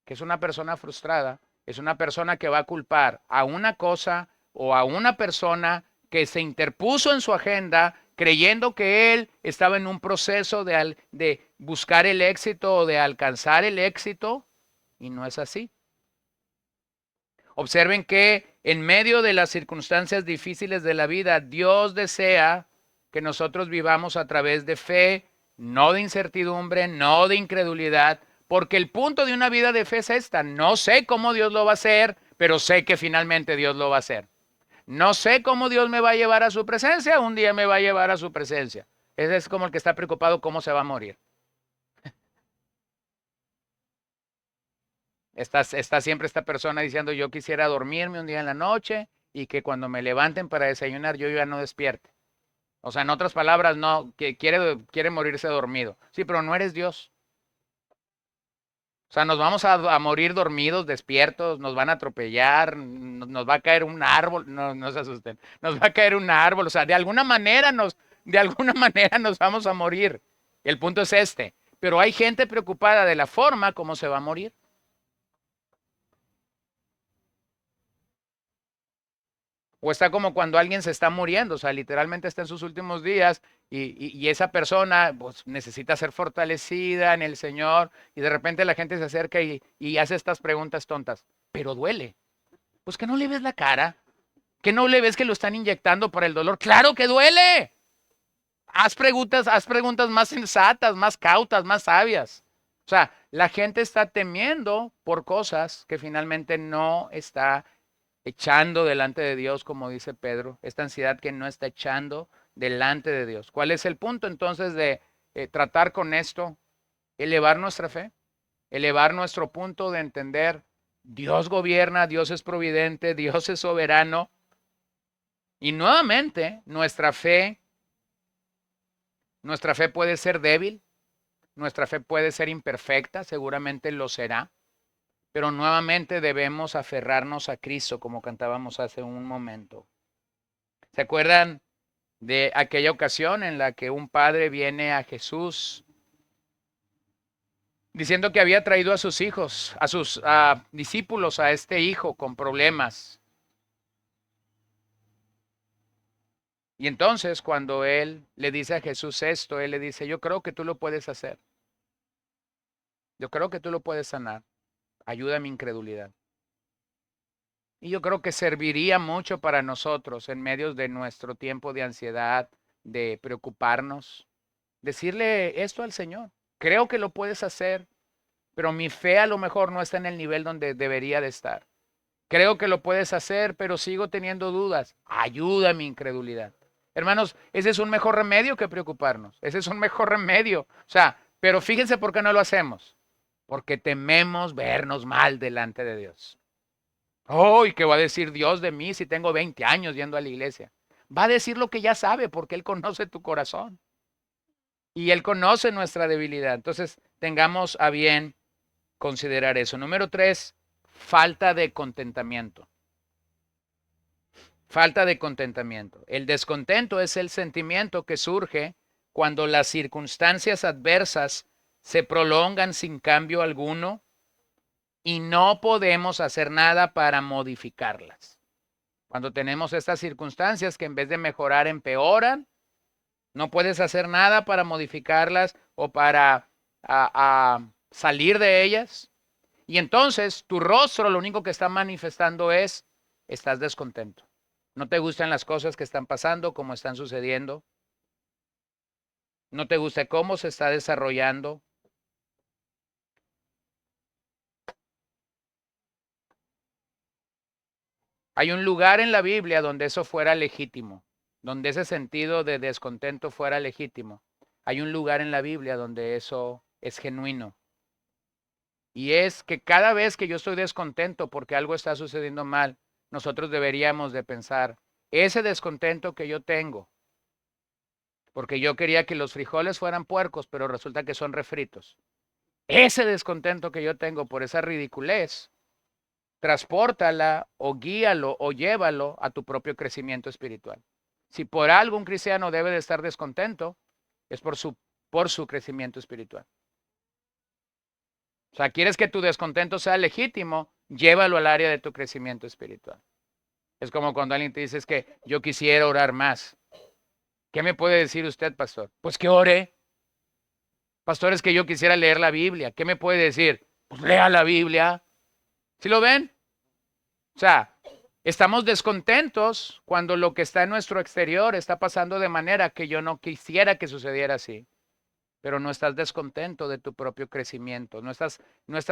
Que es una persona frustrada, es una persona que va a culpar a una cosa o a una persona que se interpuso en su agenda creyendo que él estaba en un proceso de buscar el éxito o de alcanzar el éxito, y no es así. Observen que en medio de las circunstancias difíciles de la vida, Dios desea que nosotros vivamos a través de fe, no de incertidumbre, no de incredulidad, porque el punto de una vida de fe es esta: no sé cómo Dios lo va a hacer, pero sé que finalmente Dios lo va a hacer. No sé cómo Dios me va a llevar a su presencia, un día me va a llevar a su presencia. Ese es como el que está preocupado cómo se va a morir. Está siempre esta persona diciendo: yo quisiera dormirme un día en la noche y que cuando me levanten para desayunar yo ya no despierte. O sea, en otras palabras, no, que quiere morirse dormido. Sí, pero no eres Dios. O sea, nos vamos a morir dormidos, despiertos, nos van a atropellar, nos va a caer un árbol, no se asusten, nos va a caer un árbol, o sea, de alguna manera nos vamos a morir. El punto es este, pero hay gente preocupada de la forma como se va a morir. O está como cuando alguien se está muriendo, o sea, literalmente está en sus últimos días y esa persona pues, necesita ser fortalecida en el Señor, y de repente la gente se acerca y hace estas preguntas tontas. Pero duele. Pues que no le ves la cara, que no le ves que lo están inyectando para el dolor. ¡Claro que duele! Haz preguntas más sensatas, más cautas, más sabias. O sea, la gente está temiendo por cosas que finalmente no está echando delante de Dios, como dice Pedro, esta ansiedad que no está echando delante de Dios. ¿Cuál es el punto entonces de tratar con esto? Elevar nuestra fe, elevar nuestro punto de entender: Dios gobierna, Dios es providente, Dios es soberano. Y nuevamente, nuestra fe puede ser débil, nuestra fe puede ser imperfecta, seguramente lo será, pero nuevamente debemos aferrarnos a Cristo, como cantábamos hace un momento. ¿Se acuerdan de aquella ocasión en la que un padre viene a Jesús diciendo que había traído a sus hijos, a sus discípulos, a este hijo con problemas? Y entonces cuando él le dice a Jesús esto, él le dice: yo creo que tú lo puedes hacer, yo creo que tú lo puedes sanar, ayuda a mi incredulidad. Y yo creo que serviría mucho para nosotros en medio de nuestro tiempo de ansiedad, de preocuparnos, decirle esto al Señor: creo que lo puedes hacer, pero mi fe a lo mejor no está en el nivel donde debería de estar. Creo que lo puedes hacer, pero sigo teniendo dudas. Ayuda a mi incredulidad. Hermanos, ese es un mejor remedio que preocuparnos. Ese es un mejor remedio. O sea, pero fíjense por qué no lo hacemos. Porque tememos vernos mal delante de Dios. Oh, ¿y qué va a decir Dios de mí si tengo 20 años yendo a la iglesia? Va a decir lo que ya sabe, porque Él conoce tu corazón. Y Él conoce nuestra debilidad. Entonces, tengamos a bien considerar eso. Número 3, falta de contentamiento. Falta de contentamiento. El descontento es el sentimiento que surge cuando las circunstancias adversas se prolongan sin cambio alguno y no podemos hacer nada para modificarlas. Cuando tenemos estas circunstancias que en vez de mejorar empeoran, no puedes hacer nada para modificarlas o para salir de ellas. Y entonces tu rostro lo único que está manifestando es: estás descontento. No te gustan las cosas que están pasando, como están sucediendo. No te gusta cómo se está desarrollando. Hay un lugar en la Biblia donde eso fuera legítimo, donde ese sentido de descontento fuera legítimo. Hay un lugar en la Biblia donde eso es genuino. Y es que cada vez que yo estoy descontento porque algo está sucediendo mal, nosotros deberíamos de pensar: ese descontento que yo tengo, porque yo quería que los frijoles fueran puercos, pero resulta que son refritos. Ese descontento que yo tengo por esa ridiculez, transpórtala o guíalo o llévalo a tu propio crecimiento espiritual. Si por algo un cristiano debe de estar descontento, es por su crecimiento espiritual. O sea, ¿quieres que tu descontento sea legítimo? Llévalo al área de tu crecimiento espiritual. Es como cuando alguien te dice, es que yo quisiera orar más. ¿Qué me puede decir usted, pastor? Pues que ore. Pastor, es que yo quisiera leer la Biblia. ¿Qué me puede decir? Pues lea la Biblia. ¿Sí lo ven? O sea, estamos descontentos cuando lo que está en nuestro exterior está pasando de manera que yo no quisiera que sucediera así. Pero no estás descontento de tu propio crecimiento, no estás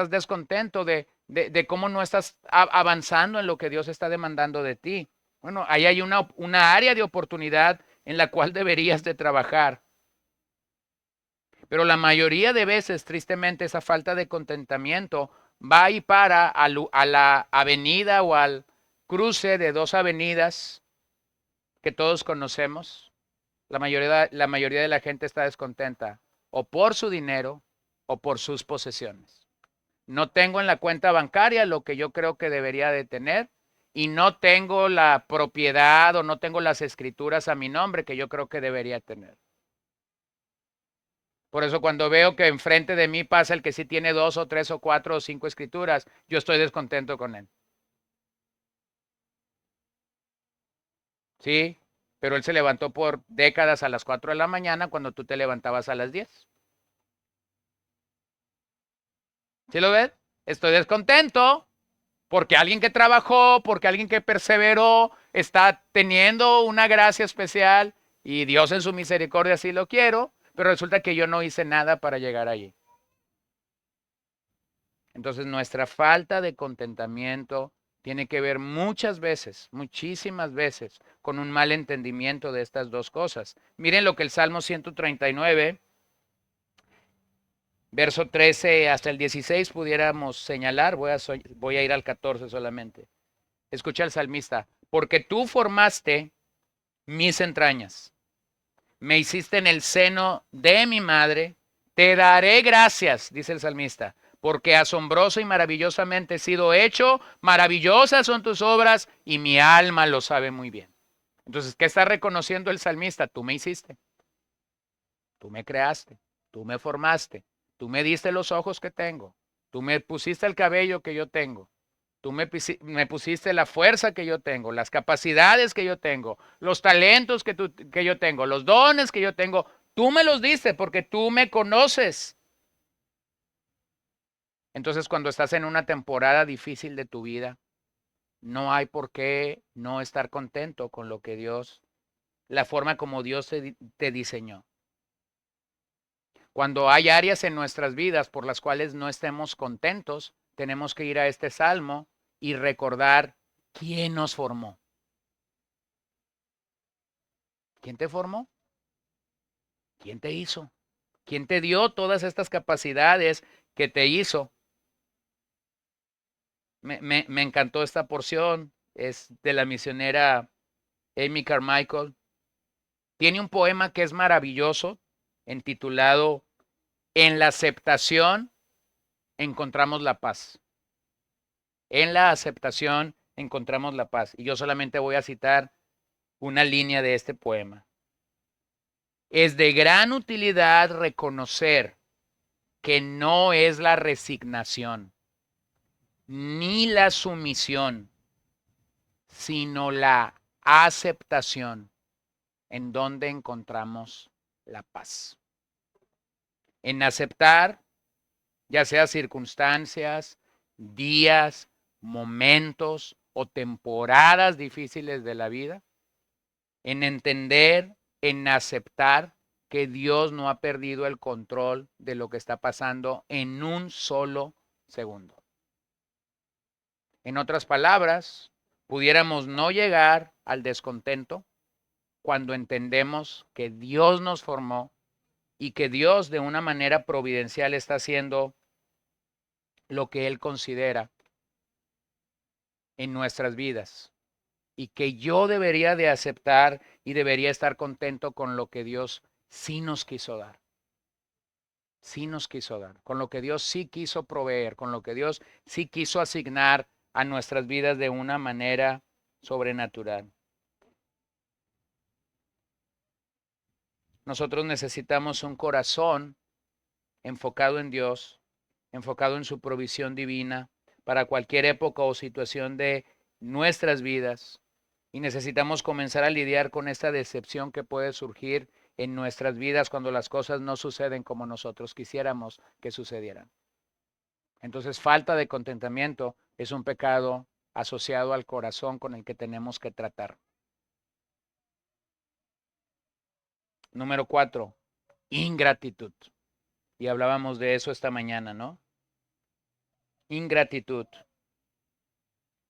descontento de cómo no estás avanzando en lo que Dios está demandando de ti. Bueno, ahí hay una área de oportunidad en la cual deberías de trabajar. Pero la mayoría de veces, tristemente, esa falta de contentamiento va y para a la avenida o al cruce de dos avenidas que todos conocemos. La mayoría de la gente está descontenta o por su dinero o por sus posesiones. No tengo en la cuenta bancaria lo que yo creo que debería de tener y no tengo la propiedad o no tengo las escrituras a mi nombre que yo creo que debería tener. Por eso cuando veo que enfrente de mí pasa el que sí tiene 2 o 3 o 4 o 5 escrituras, yo estoy descontento con él. Sí, pero él se levantó por décadas a las 4 de la mañana cuando tú te levantabas a las 10. ¿Sí lo ves? Estoy descontento porque alguien que trabajó, porque alguien que perseveró, está teniendo una gracia especial y Dios en su misericordia sí lo quiero, pero resulta que yo no hice nada para llegar allí. Entonces nuestra falta de contentamiento tiene que ver muchas veces, muchísimas veces, con un mal entendimiento de estas dos cosas. Miren lo que el Salmo 139, verso 13 hasta el 16 pudiéramos señalar, voy a ir al 14 solamente. Escucha al salmista, porque tú formaste mis entrañas, me hiciste en el seno de mi madre, te daré gracias, dice el salmista, porque asombroso y maravillosamente he sido hecho, maravillosas son tus obras y mi alma lo sabe muy bien. Entonces, ¿qué está reconociendo el salmista? Tú me hiciste, tú me creaste, tú me formaste, tú me diste los ojos que tengo, tú me pusiste el cabello que yo tengo, tú me pusiste la fuerza que yo tengo, las capacidades que yo tengo, los talentos que yo tengo, los dones que yo tengo. Tú me los diste porque tú me conoces. Entonces, cuando estás en una temporada difícil de tu vida, no hay por qué no estar contento con lo que Dios, la forma como Dios te diseñó. Cuando hay áreas en nuestras vidas por las cuales no estemos contentos, tenemos que ir a este salmo y recordar quién nos formó. ¿Quién te formó? ¿Quién te hizo? ¿Quién te dio todas estas capacidades que te hizo? Me encantó esta porción. Es de la misionera Amy Carmichael. Tiene un poema que es maravilloso, intitulado En la aceptación encontramos la paz. En la aceptación encontramos la paz. Y yo solamente voy a citar una línea de este poema. Es de gran utilidad reconocer que no es la resignación ni la sumisión, sino la aceptación en donde encontramos la paz. En aceptar, ya sea circunstancias, días, momentos o temporadas difíciles de la vida, en entender, en aceptar que Dios no ha perdido el control de lo que está pasando en un solo segundo. En otras palabras, pudiéramos no llegar al descontento cuando entendemos que Dios nos formó y que Dios de una manera providencial está haciendo lo que Él considera en nuestras vidas y que yo debería de aceptar y debería estar contento con lo que Dios sí nos quiso dar. Sí nos quiso dar, con lo que Dios sí quiso proveer, con lo que Dios sí quiso asignar a nuestras vidas de una manera sobrenatural. Nosotros necesitamos un corazón enfocado en Dios, enfocado en su provisión divina para cualquier época o situación de nuestras vidas. Y necesitamos comenzar a lidiar con esta decepción que puede surgir en nuestras vidas cuando las cosas no suceden como nosotros quisiéramos que sucedieran. Entonces, falta de contentamiento es un pecado asociado al corazón con el que tenemos que tratar. Número 4, ingratitud. Y hablábamos de eso esta mañana, ¿no? Ingratitud.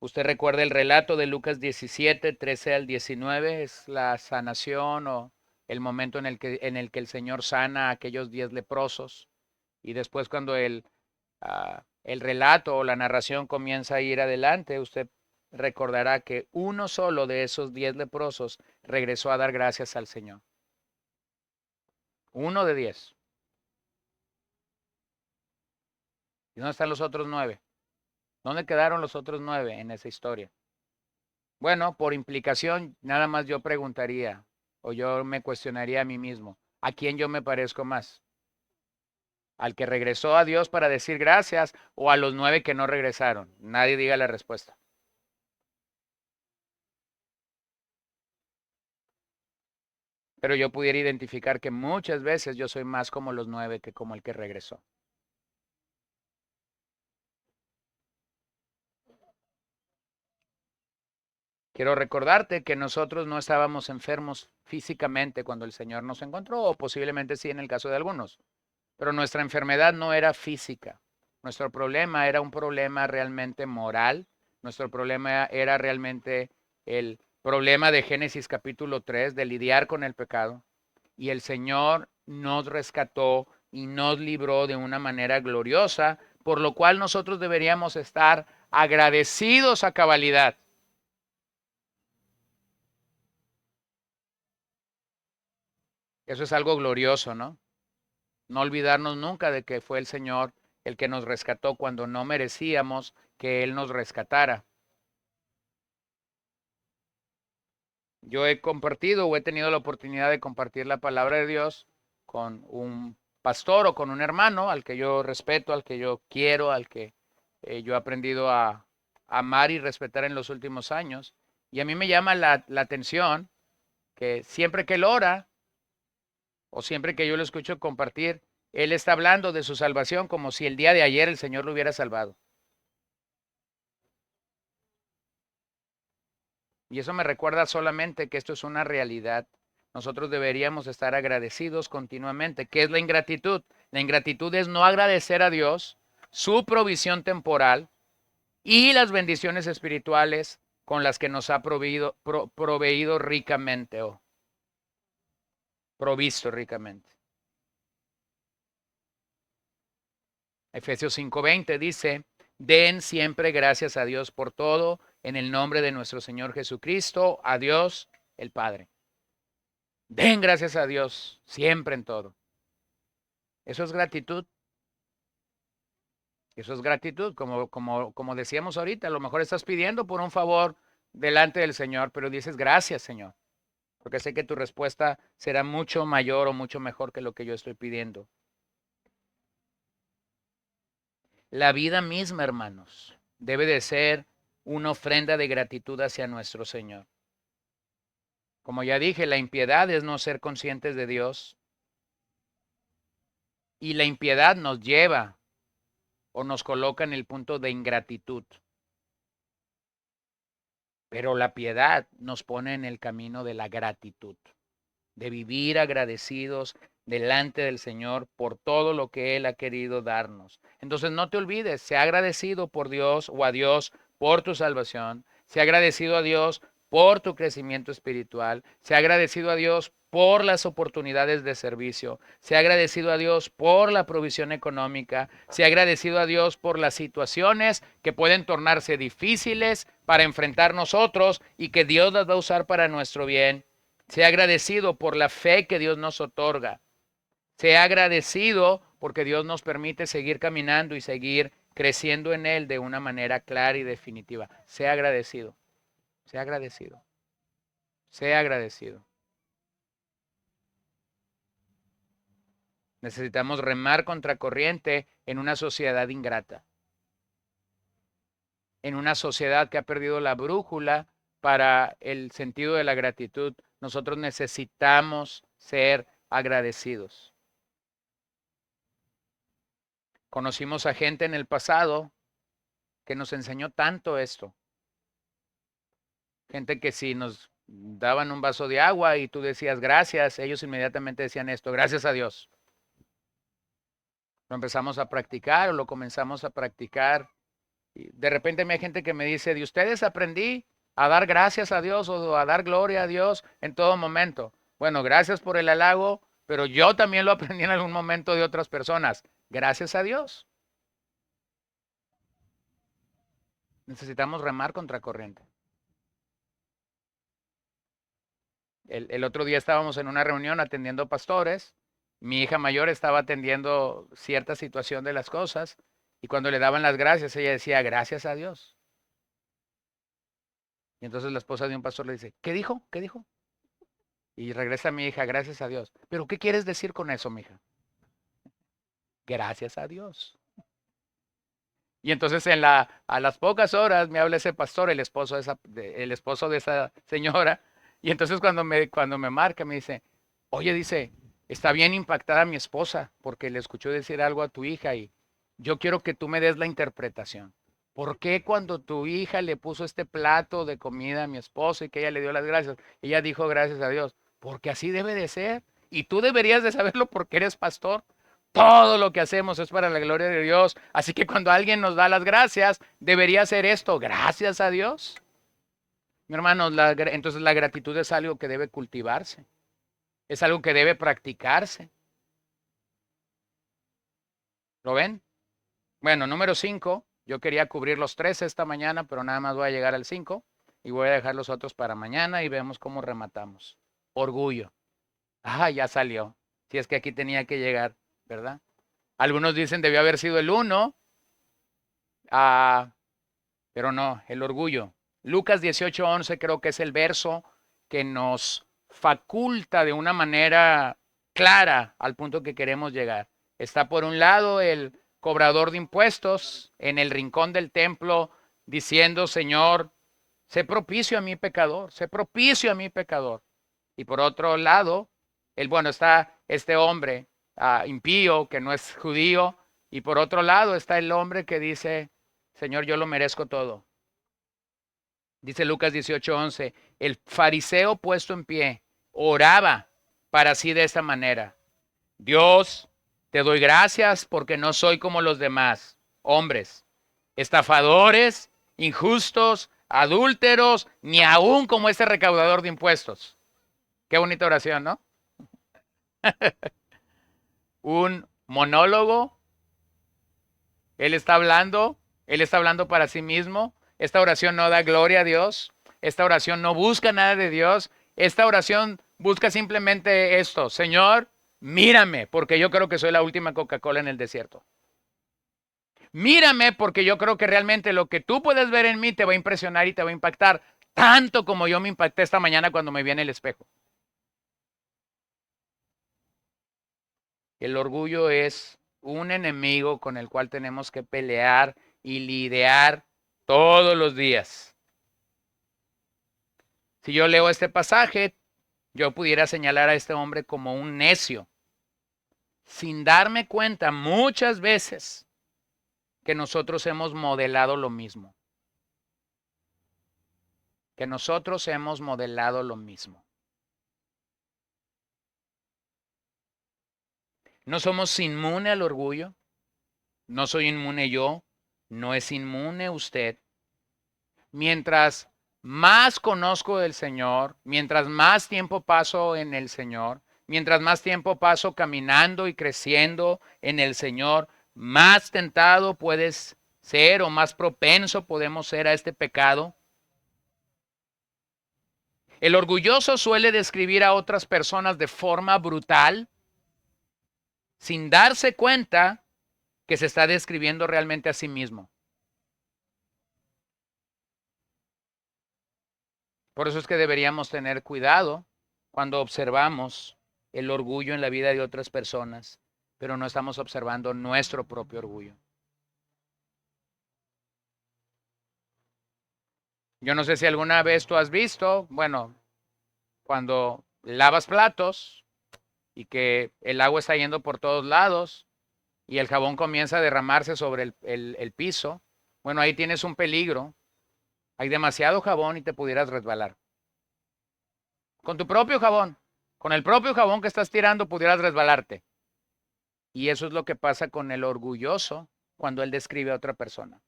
Usted recuerda el relato de Lucas 17, 13 al 19, es la sanación o el momento en el que el Señor sana a aquellos 10 leprosos. Y después cuando el relato o la narración comienza a ir adelante, usted recordará que uno solo de esos 10 leprosos regresó a dar gracias al Señor. Uno de 10. ¿Y dónde están los otros 9? ¿Dónde quedaron los otros 9 en esa historia? Bueno, por implicación, nada más yo preguntaría, o yo me cuestionaría a mí mismo, ¿a quién yo me parezco más? ¿Al que regresó a Dios para decir gracias o a los 9 que no regresaron? Nadie diga la respuesta. Pero yo pudiera identificar que muchas veces yo soy más como los 9 que como el que regresó. Quiero recordarte que nosotros no estábamos enfermos físicamente cuando el Señor nos encontró, o posiblemente sí en el caso de algunos, pero nuestra enfermedad no era física. Nuestro problema era un problema realmente moral. Nuestro problema era realmente el problema de Génesis capítulo 3, de lidiar con el pecado. Y el Señor nos rescató y nos libró de una manera gloriosa, por lo cual nosotros deberíamos estar agradecidos a cabalidad. Eso es algo glorioso, ¿no? No olvidarnos nunca de que fue el Señor el que nos rescató cuando no merecíamos que Él nos rescatara. Yo he compartido o he tenido la oportunidad de compartir la palabra de Dios con un pastor o con un hermano al que yo respeto, al que yo quiero, al que yo he aprendido a amar y respetar en los últimos años. Y a mí me llama la atención que siempre que él ora o siempre que yo lo escucho compartir, él está hablando de su salvación como si el día de ayer el Señor lo hubiera salvado. Y eso me recuerda solamente que esto es una realidad. Nosotros deberíamos estar agradecidos continuamente. ¿Qué es la ingratitud? La ingratitud es no agradecer a Dios su provisión temporal y las bendiciones espirituales con las que nos ha proveído ricamente o provisto ricamente. Efesios 5:20 dice, den siempre gracias a Dios por todo, en el nombre de nuestro Señor Jesucristo, a Dios el Padre. Den gracias a Dios siempre en todo. Eso es gratitud. Eso es gratitud, como decíamos ahorita, a lo mejor estás pidiendo por un favor delante del Señor, pero dices gracias, Señor, porque sé que tu respuesta será mucho mayor o mucho mejor que lo que yo estoy pidiendo. La vida misma, hermanos, debe de ser una ofrenda de gratitud hacia nuestro Señor. Como ya dije, la impiedad es no ser conscientes de Dios y la impiedad nos lleva o nos coloca en el punto de ingratitud. Pero la piedad nos pone en el camino de la gratitud, de vivir agradecidos delante del Señor por todo lo que Él ha querido darnos. Entonces no te olvides, sea agradecido por Dios o a Dios por tu salvación, sea agradecido a Dios por tu crecimiento espiritual, sea agradecido a Dios por las oportunidades de servicio, sea agradecido a Dios por la provisión económica, sea agradecido a Dios por las situaciones que pueden tornarse difíciles para enfrentar nosotros y que Dios las va a usar para nuestro bien. Sea agradecido por la fe que Dios nos otorga. Sea agradecido porque Dios nos permite seguir caminando y seguir creciendo en Él de una manera clara y definitiva. Sea agradecido. Sea agradecido. Sea agradecido. Necesitamos remar contra corriente en una sociedad ingrata, en una sociedad que ha perdido la brújula para el sentido de la gratitud. Nosotros necesitamos ser agradecidos. Conocimos a gente en el pasado que nos enseñó tanto esto. Gente que si nos daban un vaso de agua y tú decías gracias, ellos inmediatamente decían esto, gracias a Dios. Lo empezamos a practicar o lo comenzamos a practicar. Y de repente hay gente que me dice, de ustedes aprendí a dar gracias a Dios o a dar gloria a Dios en todo momento. Bueno, gracias por el halago, pero yo también lo aprendí en algún momento de otras personas. Gracias a Dios. Necesitamos remar contra corriente. El otro día estábamos en una reunión atendiendo pastores. Mi hija mayor estaba atendiendo cierta situación de las cosas y cuando le daban las gracias, ella decía, gracias a Dios. Y entonces la esposa de un pastor le dice, ¿qué dijo? ¿Qué dijo? Y regresa mi hija, gracias a Dios. ¿Pero qué quieres decir con eso, mi hija? Gracias a Dios. Y entonces a las pocas horas me habla ese pastor, el esposo de esa señora, y entonces cuando me marca me dice, oye, dice, está bien impactada mi esposa porque le escuchó decir algo a tu hija y yo quiero que tú me des la interpretación. ¿Por qué cuando tu hija le puso este plato de comida a mi esposo y que ella le dio las gracias, ella dijo gracias a Dios? Porque así debe de ser. Y tú deberías de saberlo porque eres pastor. Todo lo que hacemos es para la gloria de Dios. Así que cuando alguien nos da las gracias, debería ser esto, gracias a Dios. Mi hermano, entonces la gratitud es algo que debe cultivarse, es algo que debe practicarse. ¿Lo ven? Bueno, número 5, yo quería cubrir los 3 esta mañana, pero nada más voy a llegar al 5 y voy a dejar los otros para mañana y vemos cómo rematamos. Orgullo. Ah, ya salió. Si es que aquí tenía que llegar, ¿verdad? Algunos dicen debió haber sido el 1, pero no, el orgullo. Lucas 18:11 creo que es el verso que nos faculta de una manera clara al punto que queremos llegar. Está por un lado el cobrador de impuestos en el rincón del templo diciendo, Señor, sé propicio a mi pecador, sé propicio a mi pecador. Y por otro lado, bueno, está este hombre impío que no es judío. Y por otro lado está el hombre que dice, Señor, yo lo merezco todo. Dice Lucas 18:11, el fariseo puesto en pie oraba para sí de esta manera. Dios, te doy gracias porque no soy como los demás hombres, estafadores, injustos, adúlteros, ni aún como este recaudador de impuestos. Qué bonita oración, ¿no? Un monólogo, él está hablando para sí mismo. Esta oración no da gloria a Dios, esta oración no busca nada de Dios, esta oración busca simplemente esto, Señor, mírame, porque yo creo que soy la última Coca-Cola en el desierto. Mírame porque yo creo que realmente lo que tú puedes ver en mí te va a impresionar y te va a impactar tanto como yo me impacté esta mañana cuando me vi en el espejo. El orgullo es un enemigo con el cual tenemos que pelear y lidiar todos los días. Si yo leo este pasaje, yo pudiera señalar a este hombre como un necio, sin darme cuenta muchas veces que nosotros hemos modelado lo mismo. Que nosotros hemos modelado lo mismo. No somos inmunes al orgullo. No soy inmune yo. No es inmune usted. Mientras más conozco del Señor, mientras más tiempo paso en el Señor, mientras más tiempo paso caminando y creciendo en el Señor, más tentado puedes ser o más propenso podemos ser a este pecado. El orgulloso suele describir a otras personas de forma brutal, sin darse cuenta que se está describiendo realmente a sí mismo. Por eso es que deberíamos tener cuidado cuando observamos el orgullo en la vida de otras personas. pero no estamos observando nuestro propio orgullo. Yo no sé si alguna vez tú has visto, bueno, cuando lavas platos y que el agua está yendo por todos lados y el jabón comienza a derramarse sobre el piso, bueno, ahí tienes un peligro. Hay demasiado jabón y te pudieras resbalar. Con tu propio jabón, con el propio jabón que estás tirando, pudieras resbalarte. Y eso es lo que pasa con el orgulloso cuando él describe a otra persona.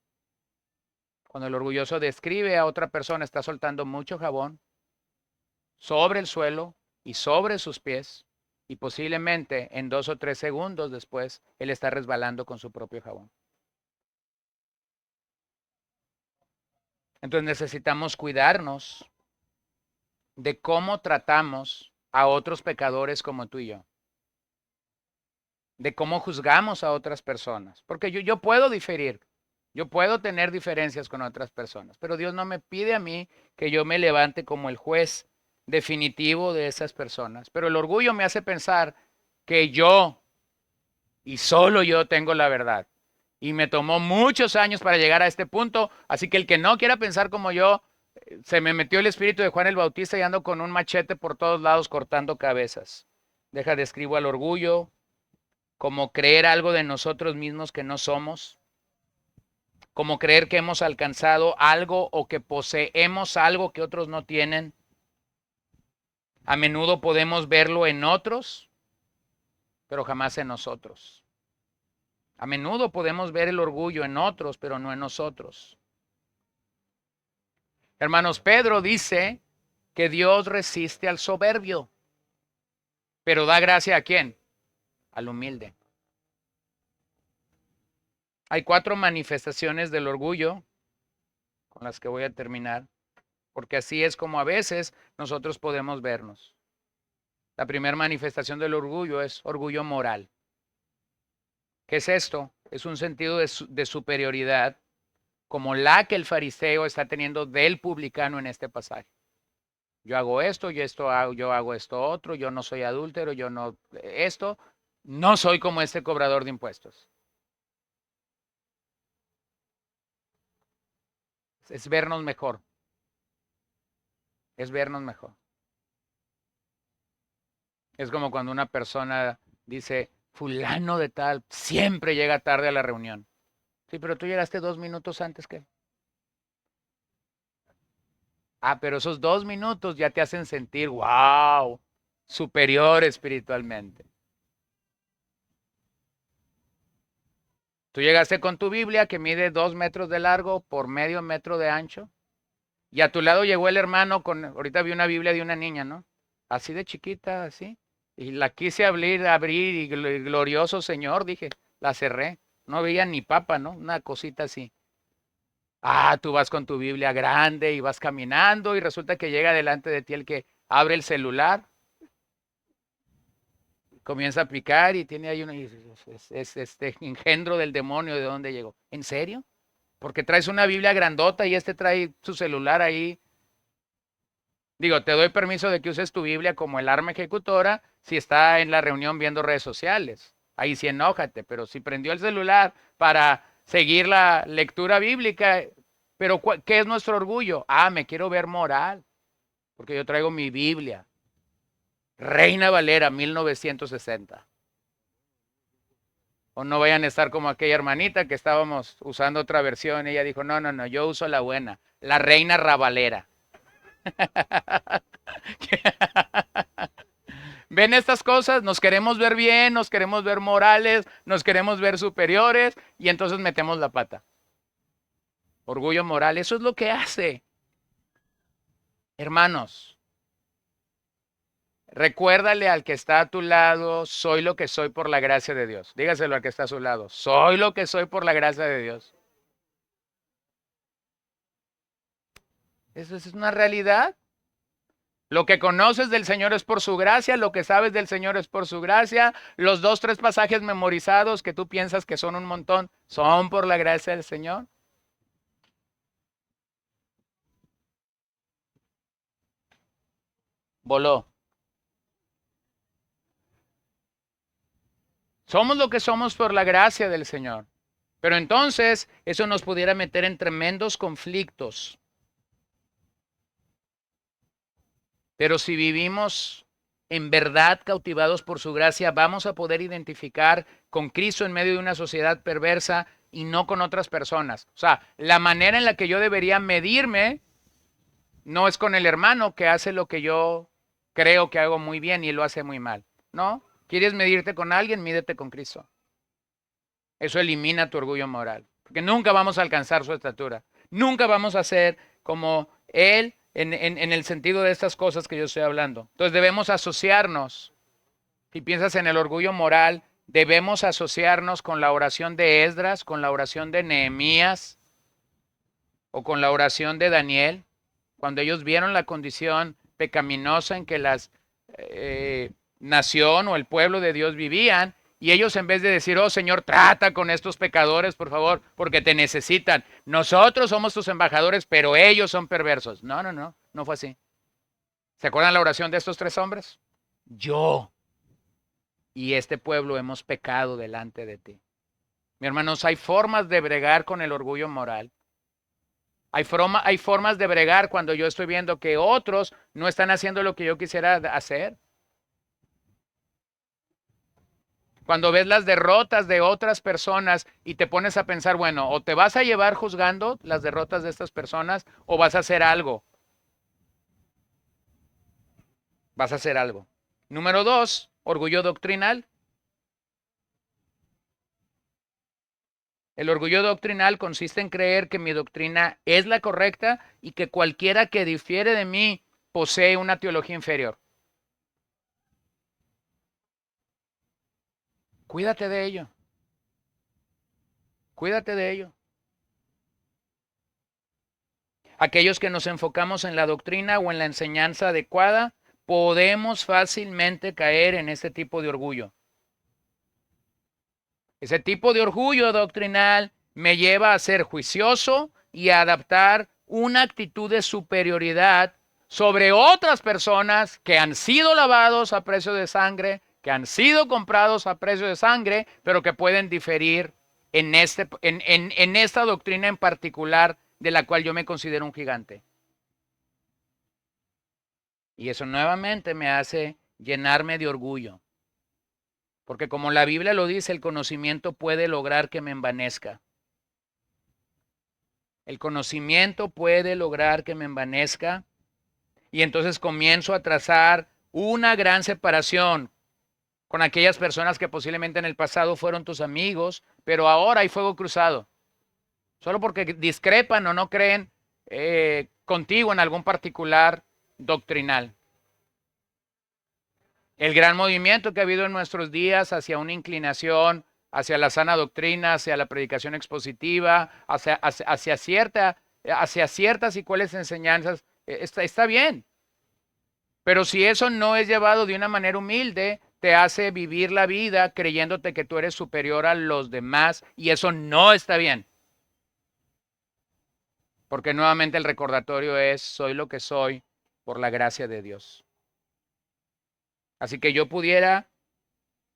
Cuando el orgulloso describe a otra persona, está soltando mucho jabón sobre el suelo y sobre sus pies. Y posiblemente en 2 o 3 segundos después, él está resbalando con su propio jabón. Entonces necesitamos cuidarnos de cómo tratamos a otros pecadores como tú y yo. De cómo juzgamos a otras personas. Porque yo puedo diferir, yo puedo tener diferencias con otras personas, pero Dios no me pide a mí que yo me levante como el juez definitivo de esas personas. Pero el orgullo me hace pensar que yo y solo yo tengo la verdad. Y me tomó muchos años para llegar a este punto, así que el que no quiera pensar como yo, se me metió el espíritu de Juan el Bautista y ando con un machete por todos lados cortando cabezas. Deja de escribo al orgullo, como creer algo de nosotros mismos que no somos, como creer que hemos alcanzado algo o que poseemos algo que otros no tienen. A menudo podemos verlo en otros, pero jamás en nosotros. A menudo podemos ver el orgullo en otros, pero no en nosotros. Hermanos, Pedro dice que Dios resiste al soberbio, pero da gracia a quién? Al humilde. Hay 4 manifestaciones del orgullo con las que voy a terminar, porque así es como a veces nosotros podemos vernos. La primera manifestación del orgullo es orgullo moral. ¿Qué es esto? Es un sentido de superioridad como la que el fariseo está teniendo del publicano en este pasaje. Yo hago esto, yo hago esto otro, yo no soy adúltero, yo no esto, no soy como este cobrador de impuestos. Es vernos mejor, es vernos mejor. Es como cuando una persona dice, fulano de tal, siempre llega tarde a la reunión. Sí, pero tú llegaste 2 minutos antes que él. Ah, pero esos 2 minutos ya te hacen sentir, wow, superior espiritualmente. Tú llegaste con tu Biblia que mide 2 metros de largo por medio metro de ancho. Y a tu lado llegó el hermano con, ahorita vi una Biblia de una niña, ¿no? Así de chiquita, así. Y la quise abrir y glorioso Señor, dije, la cerré. No veía ni papa, ¿no? Una cosita así. Ah, tú vas con tu Biblia grande y vas caminando y resulta que llega delante de ti el que abre el celular, comienza a picar y tiene ahí es este engendro del demonio de dónde llegó. ¿En serio? Porque traes una Biblia grandota y este trae su celular ahí. Digo, te doy permiso de que uses tu Biblia como el arma ejecutora si está en la reunión viendo redes sociales. Ahí sí enójate, pero si prendió el celular para seguir la lectura bíblica, pero ¿qué es nuestro orgullo? Ah, me quiero ver moral, porque yo traigo mi Biblia. Reina Valera 1960. O no vayan a estar como aquella hermanita que estábamos usando otra versión y ella dijo, no, no, no, yo uso la buena, la Reina Ravalera. ¿Ven estas cosas? Nos queremos ver bien, nos queremos ver morales, nos queremos ver superiores y entonces metemos la pata. Orgullo moral, eso es lo que hace. Hermanos, recuérdale al que está a tu lado, soy lo que soy por la gracia de Dios. Dígaselo al que está a su lado, soy lo que soy por la gracia de Dios. Eso es una realidad. Lo que conoces del Señor es por su gracia, lo que sabes del Señor es por su gracia. Los 2, 3 pasajes memorizados que tú piensas que son un montón, son por la gracia del Señor. Voló. Somos lo que somos por la gracia del Señor. Pero entonces eso nos pudiera meter en tremendos conflictos. Pero si vivimos en verdad cautivados por su gracia, vamos a poder identificar con Cristo en medio de una sociedad perversa y no con otras personas. O sea, la manera en la que yo debería medirme no es con el hermano que hace lo que yo creo que hago muy bien y lo hace muy mal. No, ¿quieres medirte con alguien? Mídete con Cristo. Eso elimina tu orgullo moral, porque nunca vamos a alcanzar su estatura. Nunca vamos a ser como Él en el sentido de estas cosas que yo estoy hablando. Entonces debemos asociarnos. Si piensas en el orgullo moral, debemos asociarnos con la oración de Esdras, con la oración de Nehemías o con la oración de Daniel, cuando ellos vieron la condición pecaminosa en que la nación o el pueblo de Dios vivían, y ellos en vez de decir, oh Señor, trata con estos pecadores, por favor, porque te necesitan. Nosotros somos tus embajadores, pero ellos son perversos. No, no, no, no fue así. ¿Se acuerdan la oración de estos tres hombres? Yo y este pueblo hemos pecado delante de ti. Mi hermanos, hay formas de bregar con el orgullo moral. Hay formas de bregar cuando yo estoy viendo que otros no están haciendo lo que yo quisiera hacer. Cuando ves las derrotas de otras personas y te pones a pensar, bueno, o te vas a llevar juzgando las derrotas de estas personas o vas a hacer algo. Vas a hacer algo. Número 2, orgullo doctrinal. El orgullo doctrinal consiste en creer que mi doctrina es la correcta y que cualquiera que difiere de mí posee una teología inferior. Cuídate de ello. Cuídate de ello. Aquellos que nos enfocamos en la doctrina o en la enseñanza adecuada, podemos fácilmente caer en este tipo de orgullo. Ese tipo de orgullo doctrinal me lleva a ser juicioso y a adaptar una actitud de superioridad sobre otras personas que han sido lavados a precio de sangre, que han sido comprados a precio de sangre, pero que pueden diferir en esta doctrina en particular de la cual yo me considero un gigante. Y eso nuevamente me hace llenarme de orgullo. Porque como la Biblia lo dice, el conocimiento puede lograr que me envanezca. El conocimiento puede lograr que me envanezca. Y entonces comienzo a trazar una gran separación con aquellas personas que posiblemente en el pasado fueron tus amigos, pero ahora hay fuego cruzado. Solo porque discrepan o no creen contigo en algún particular doctrinal. El gran movimiento que ha habido en nuestros días hacia una inclinación, hacia la sana doctrina, hacia la predicación expositiva, hacia ciertas y cuáles enseñanzas, está bien. Pero si eso no es llevado de una manera humilde, te hace vivir la vida creyéndote que tú eres superior a los demás y eso no está bien. Porque nuevamente el recordatorio es, soy lo que soy por la gracia de Dios. Así que yo pudiera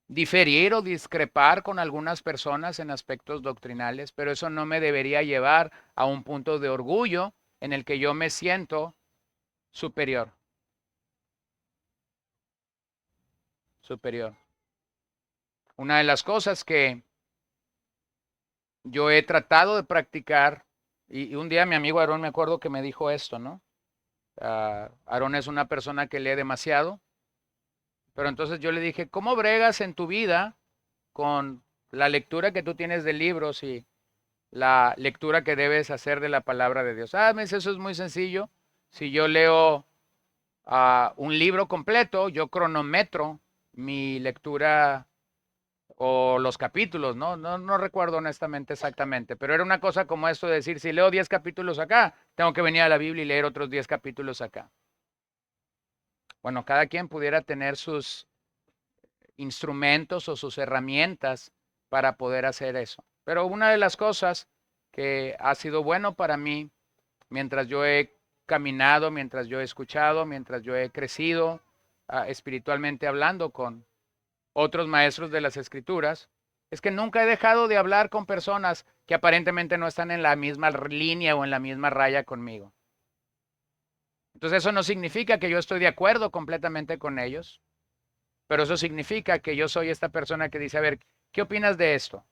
diferir o discrepar con algunas personas en aspectos doctrinales, pero eso no me debería llevar a un punto de orgullo en el que yo me siento superior. Superior. Una de las cosas que yo he tratado de practicar, y un día mi amigo Aarón me acuerdo que me dijo esto, ¿no? Aarón es una persona que lee demasiado, pero entonces yo le dije, ¿cómo bregas en tu vida con la lectura que tú tienes de libros y la lectura que debes hacer de la palabra de Dios? Me dice, eso es muy sencillo. Si yo leo un libro completo, yo cronometro mi lectura o los capítulos, ¿no? No recuerdo honestamente exactamente, pero era una cosa como esto de decir, si leo 10 capítulos acá, tengo que venir a la Biblia y leer otros 10 capítulos acá. Bueno, cada quien pudiera tener sus instrumentos o sus herramientas para poder hacer eso. Pero una de las cosas que ha sido bueno para mí, mientras yo he caminado, mientras yo he escuchado, mientras yo he crecido espiritualmente hablando con otros maestros de las escrituras, es que nunca he dejado de hablar con personas que aparentemente no están en la misma línea o en la misma raya conmigo. Entonces eso no significa que yo estoy de acuerdo completamente con ellos, pero eso significa que yo soy esta persona que dice, a ver, ¿qué opinas de esto?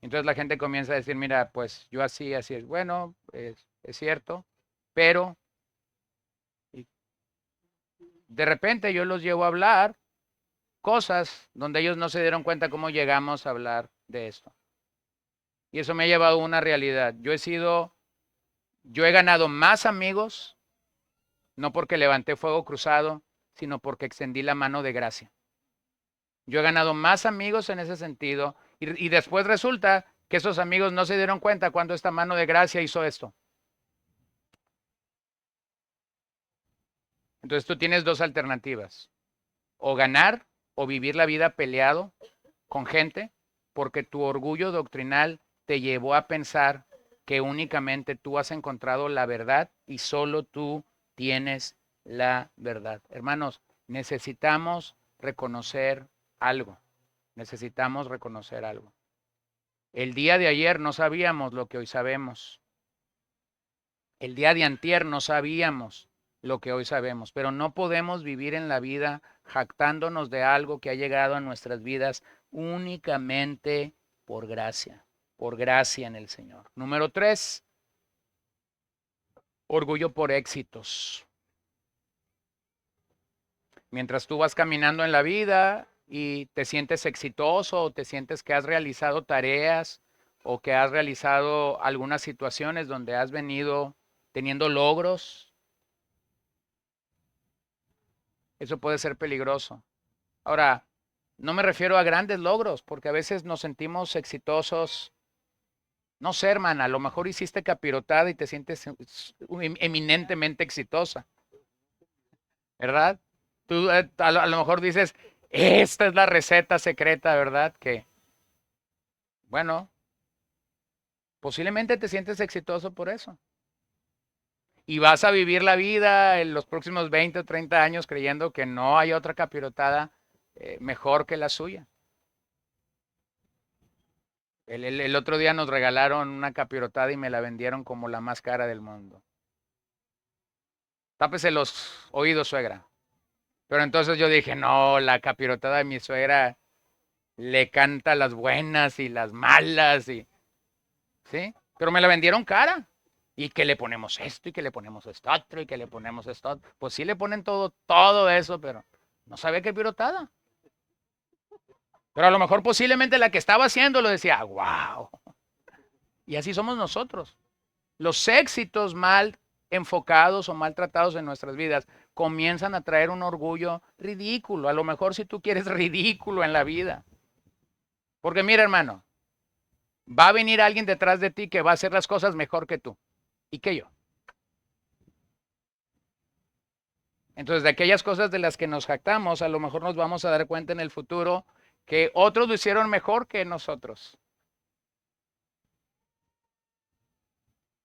Entonces la gente comienza a decir, mira, pues yo así es. Bueno, es cierto, pero de repente yo los llevo a hablar cosas donde ellos no se dieron cuenta cómo llegamos a hablar de esto. Y eso me ha llevado a una realidad. Yo he ganado más amigos, no porque levanté fuego cruzado, sino porque extendí la mano de gracia. Yo he ganado más amigos en ese sentido y después resulta que esos amigos no se dieron cuenta cuando esta mano de gracia hizo esto. Entonces tú tienes dos alternativas, o ganar o vivir la vida peleado con gente porque tu orgullo doctrinal te llevó a pensar que únicamente tú has encontrado la verdad y solo tú tienes la verdad. Hermanos, necesitamos reconocer algo. Necesitamos reconocer algo. El día de ayer no sabíamos lo que hoy sabemos. El día de antier no sabíamos lo que hoy sabemos, pero no podemos vivir en la vida jactándonos de algo que ha llegado a nuestras vidas únicamente por gracia en el Señor. Número 3, orgullo por éxitos. Mientras tú vas caminando en la vida y te sientes exitoso o te sientes que has realizado tareas o que has realizado algunas situaciones donde has venido teniendo logros, eso puede ser peligroso. Ahora, no me refiero a grandes logros, porque a veces nos sentimos exitosos. No sé, hermana, a lo mejor hiciste capirotada y te sientes eminentemente exitosa, ¿verdad? Tú a lo mejor dices, esta es la receta secreta, ¿verdad? Que, bueno, posiblemente te sientes exitoso por eso. Y vas a vivir la vida en los próximos 20 o 30 años creyendo que no hay otra capirotada mejor que la suya. El otro día nos regalaron una capirotada y me la vendieron como la más cara del mundo. Tápese los oídos, suegra. Pero entonces yo dije, no, la capirotada de mi suegra le canta las buenas y las malas y, ¿sí? Pero me la vendieron cara. Y que le ponemos esto y que le ponemos esto otro y que le ponemos esto otro. Pues sí le ponen todo eso, pero no sabía qué capirotada. Pero a lo mejor posiblemente la que estaba haciendo lo decía, wow. Y así somos nosotros. Los éxitos mal enfocados o maltratados en nuestras vidas comienzan a traer un orgullo ridículo. A lo mejor si tú quieres ridículo en la vida. Porque mira, hermano, va a venir alguien detrás de ti que va a hacer las cosas mejor que tú y que yo. Entonces, de aquellas cosas de las que nos jactamos, a lo mejor nos vamos a dar cuenta en el futuro que otros lo hicieron mejor que nosotros.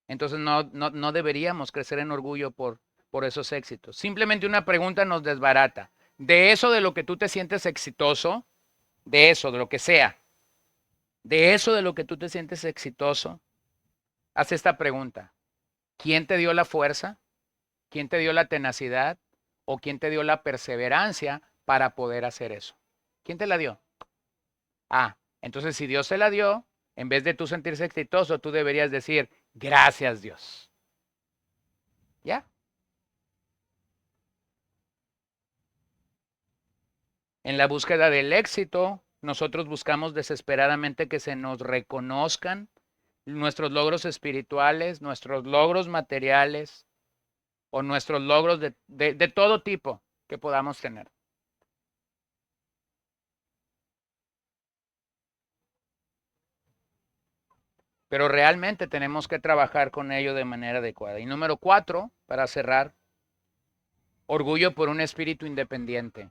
Entonces, no deberíamos crecer en orgullo por esos éxitos. Simplemente una pregunta nos desbarata. De eso de lo que tú te sientes exitoso, de eso, de lo que sea, de eso de lo que tú te sientes exitoso, haz esta pregunta. ¿Quién te dio la fuerza? ¿Quién te dio la tenacidad? ¿O quién te dio la perseverancia para poder hacer eso? ¿Quién te la dio? Ah, entonces si Dios se la dio, en vez de tú sentirse exitoso, tú deberías decir, gracias Dios. ¿Ya? En la búsqueda del éxito, nosotros buscamos desesperadamente que se nos reconozcan nuestros logros espirituales, nuestros logros materiales o nuestros logros de todo tipo que podamos tener. Pero realmente tenemos que trabajar con ello de manera adecuada. Y número 4, para cerrar, orgullo por un espíritu independiente.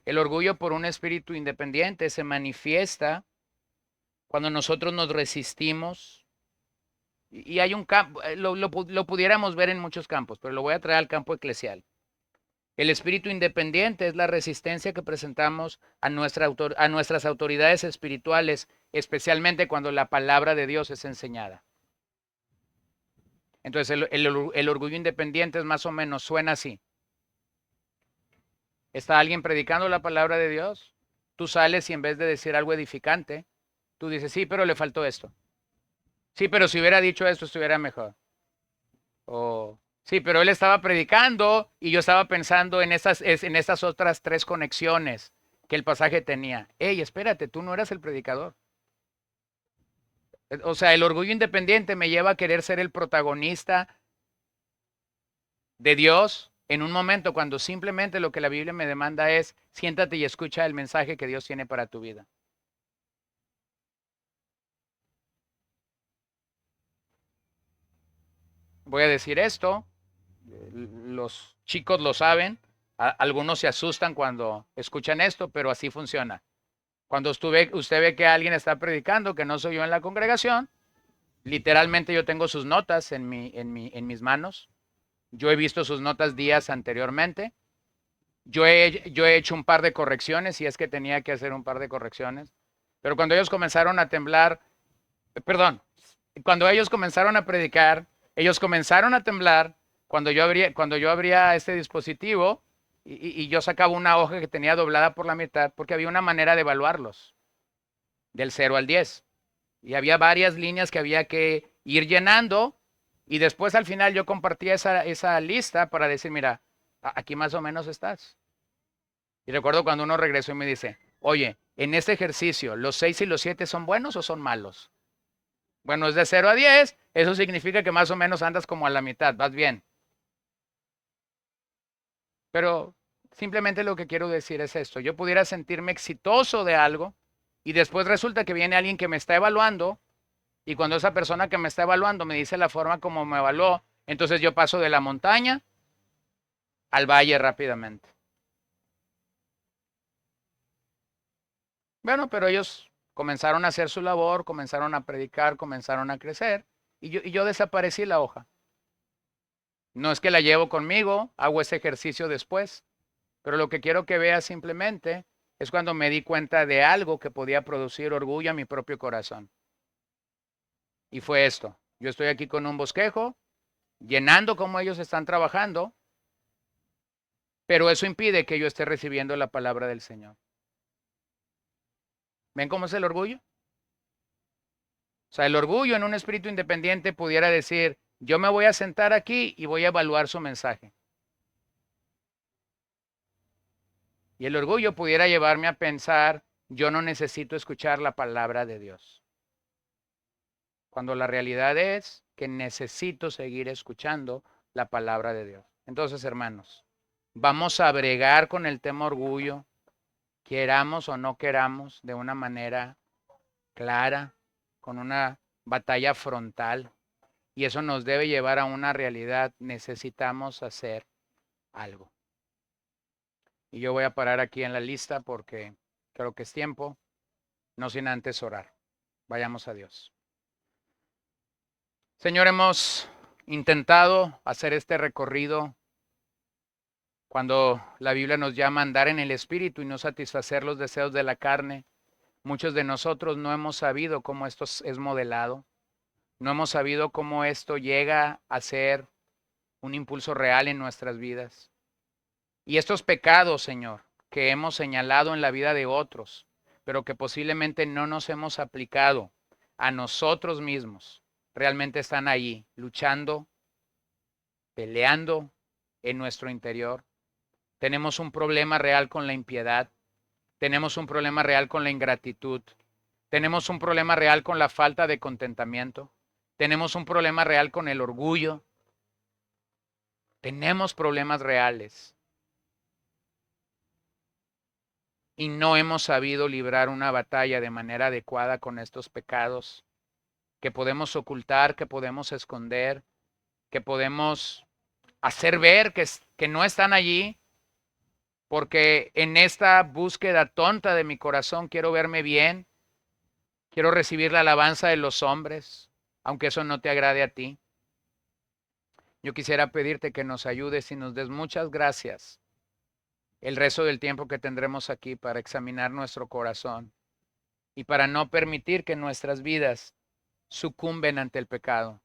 El orgullo por un espíritu independiente se manifiesta cuando nosotros nos resistimos Y hay un campo, lo pudiéramos ver en muchos campos, pero lo voy a traer al campo eclesial. El espíritu independiente es la resistencia que presentamos a nuestras autoridades espirituales, especialmente cuando la palabra de Dios es enseñada. Entonces el orgullo independiente es más o menos, suena así. ¿Está alguien predicando la palabra de Dios? Tú sales y en vez de decir algo edificante, tú dices, sí, pero le faltó esto. Sí, pero si hubiera dicho esto, estuviera mejor. O, sí, pero él estaba predicando y yo estaba pensando en esas otras tres conexiones que el pasaje tenía. Ey, espérate, tú no eras el predicador. O sea, el orgullo independiente me lleva a querer ser el protagonista de Dios en un momento cuando simplemente lo que la Biblia me demanda es siéntate y escucha el mensaje que Dios tiene para tu vida. Voy a decir esto, los chicos lo saben, algunos se asustan cuando escuchan esto, pero así funciona. Cuando usted ve que alguien está predicando, que no soy yo en la congregación, literalmente yo tengo sus notas en mis manos. Yo he visto sus notas días anteriormente. Yo he hecho un par de correcciones, si es que tenía que hacer un par de correcciones. Pero cuando ellos comenzaron a temblar, perdón, cuando ellos comenzaron a predicar, ellos comenzaron a temblar cuando yo abría este dispositivo y yo sacaba una hoja que tenía doblada por la mitad porque había una manera de evaluarlos, del 0 al 10. Y había varias líneas que había que ir llenando y después al final yo compartía esa lista para decir, mira, aquí más o menos estás. Y recuerdo cuando uno regresó y me dice, oye, en este ejercicio, ¿los 6 y los 7 son buenos o son malos? Bueno, es de 0 a 10, eso significa que más o menos andas como a la mitad, vas bien. Pero simplemente lo que quiero decir es esto, yo pudiera sentirme exitoso de algo y después resulta que viene alguien que me está evaluando y cuando esa persona que me está evaluando me dice la forma como me evaluó, entonces yo paso de la montaña al valle rápidamente. Bueno, pero ellos comenzaron a hacer su labor, comenzaron a predicar, comenzaron a crecer y yo desaparecí la hoja. No es que la llevo conmigo, hago ese ejercicio después, pero lo que quiero que veas simplemente es cuando me di cuenta de algo que podía producir orgullo a mi propio corazón. Y fue esto. Yo estoy aquí con un bosquejo, llenando como ellos están trabajando, pero eso impide que yo esté recibiendo la palabra del Señor. ¿Ven cómo es el orgullo? O sea, el orgullo en un espíritu independiente pudiera decir, yo me voy a sentar aquí y voy a evaluar su mensaje. Y el orgullo pudiera llevarme a pensar, yo no necesito escuchar la palabra de Dios. Cuando la realidad es que necesito seguir escuchando la palabra de Dios. Entonces, hermanos, vamos a bregar con el tema orgullo, queramos o no queramos, de una manera clara, con una batalla frontal. Y eso nos debe llevar a una realidad. Necesitamos hacer algo. Y yo voy a parar aquí en la lista porque creo que es tiempo, no sin antes orar. Vayamos a Dios. Señor, hemos intentado hacer este recorrido cuando la Biblia nos llama a andar en el Espíritu y no satisfacer los deseos de la carne. Muchos de nosotros no hemos sabido cómo esto es modelado. No hemos sabido cómo esto llega a ser un impulso real en nuestras vidas. Y estos pecados, Señor, que hemos señalado en la vida de otros, pero que posiblemente no nos hemos aplicado a nosotros mismos, realmente están allí, luchando, peleando en nuestro interior. Tenemos un problema real con la impiedad, tenemos un problema real con la ingratitud, tenemos un problema real con la falta de contentamiento, tenemos un problema real con el orgullo, tenemos problemas reales. Y no hemos sabido librar una batalla de manera adecuada con estos pecados que podemos ocultar, que podemos esconder, que podemos hacer ver que no están allí, porque en esta búsqueda tonta de mi corazón quiero verme bien, quiero recibir la alabanza de los hombres, aunque eso no te agrade a ti. Yo quisiera pedirte que nos ayudes y nos des muchas gracias el resto del tiempo que tendremos aquí para examinar nuestro corazón y para no permitir que nuestras vidas sucumben ante el pecado.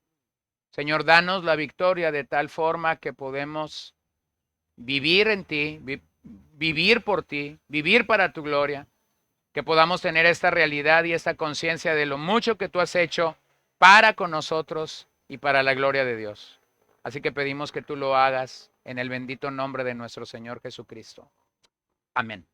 Señor, danos la victoria de tal forma que podemos vivir en ti, vivir por ti, vivir para tu gloria, que podamos tener esta realidad y esta conciencia de lo mucho que tú has hecho para con nosotros y para la gloria de Dios. Así que pedimos que tú lo hagas en el bendito nombre de nuestro Señor Jesucristo. Amén.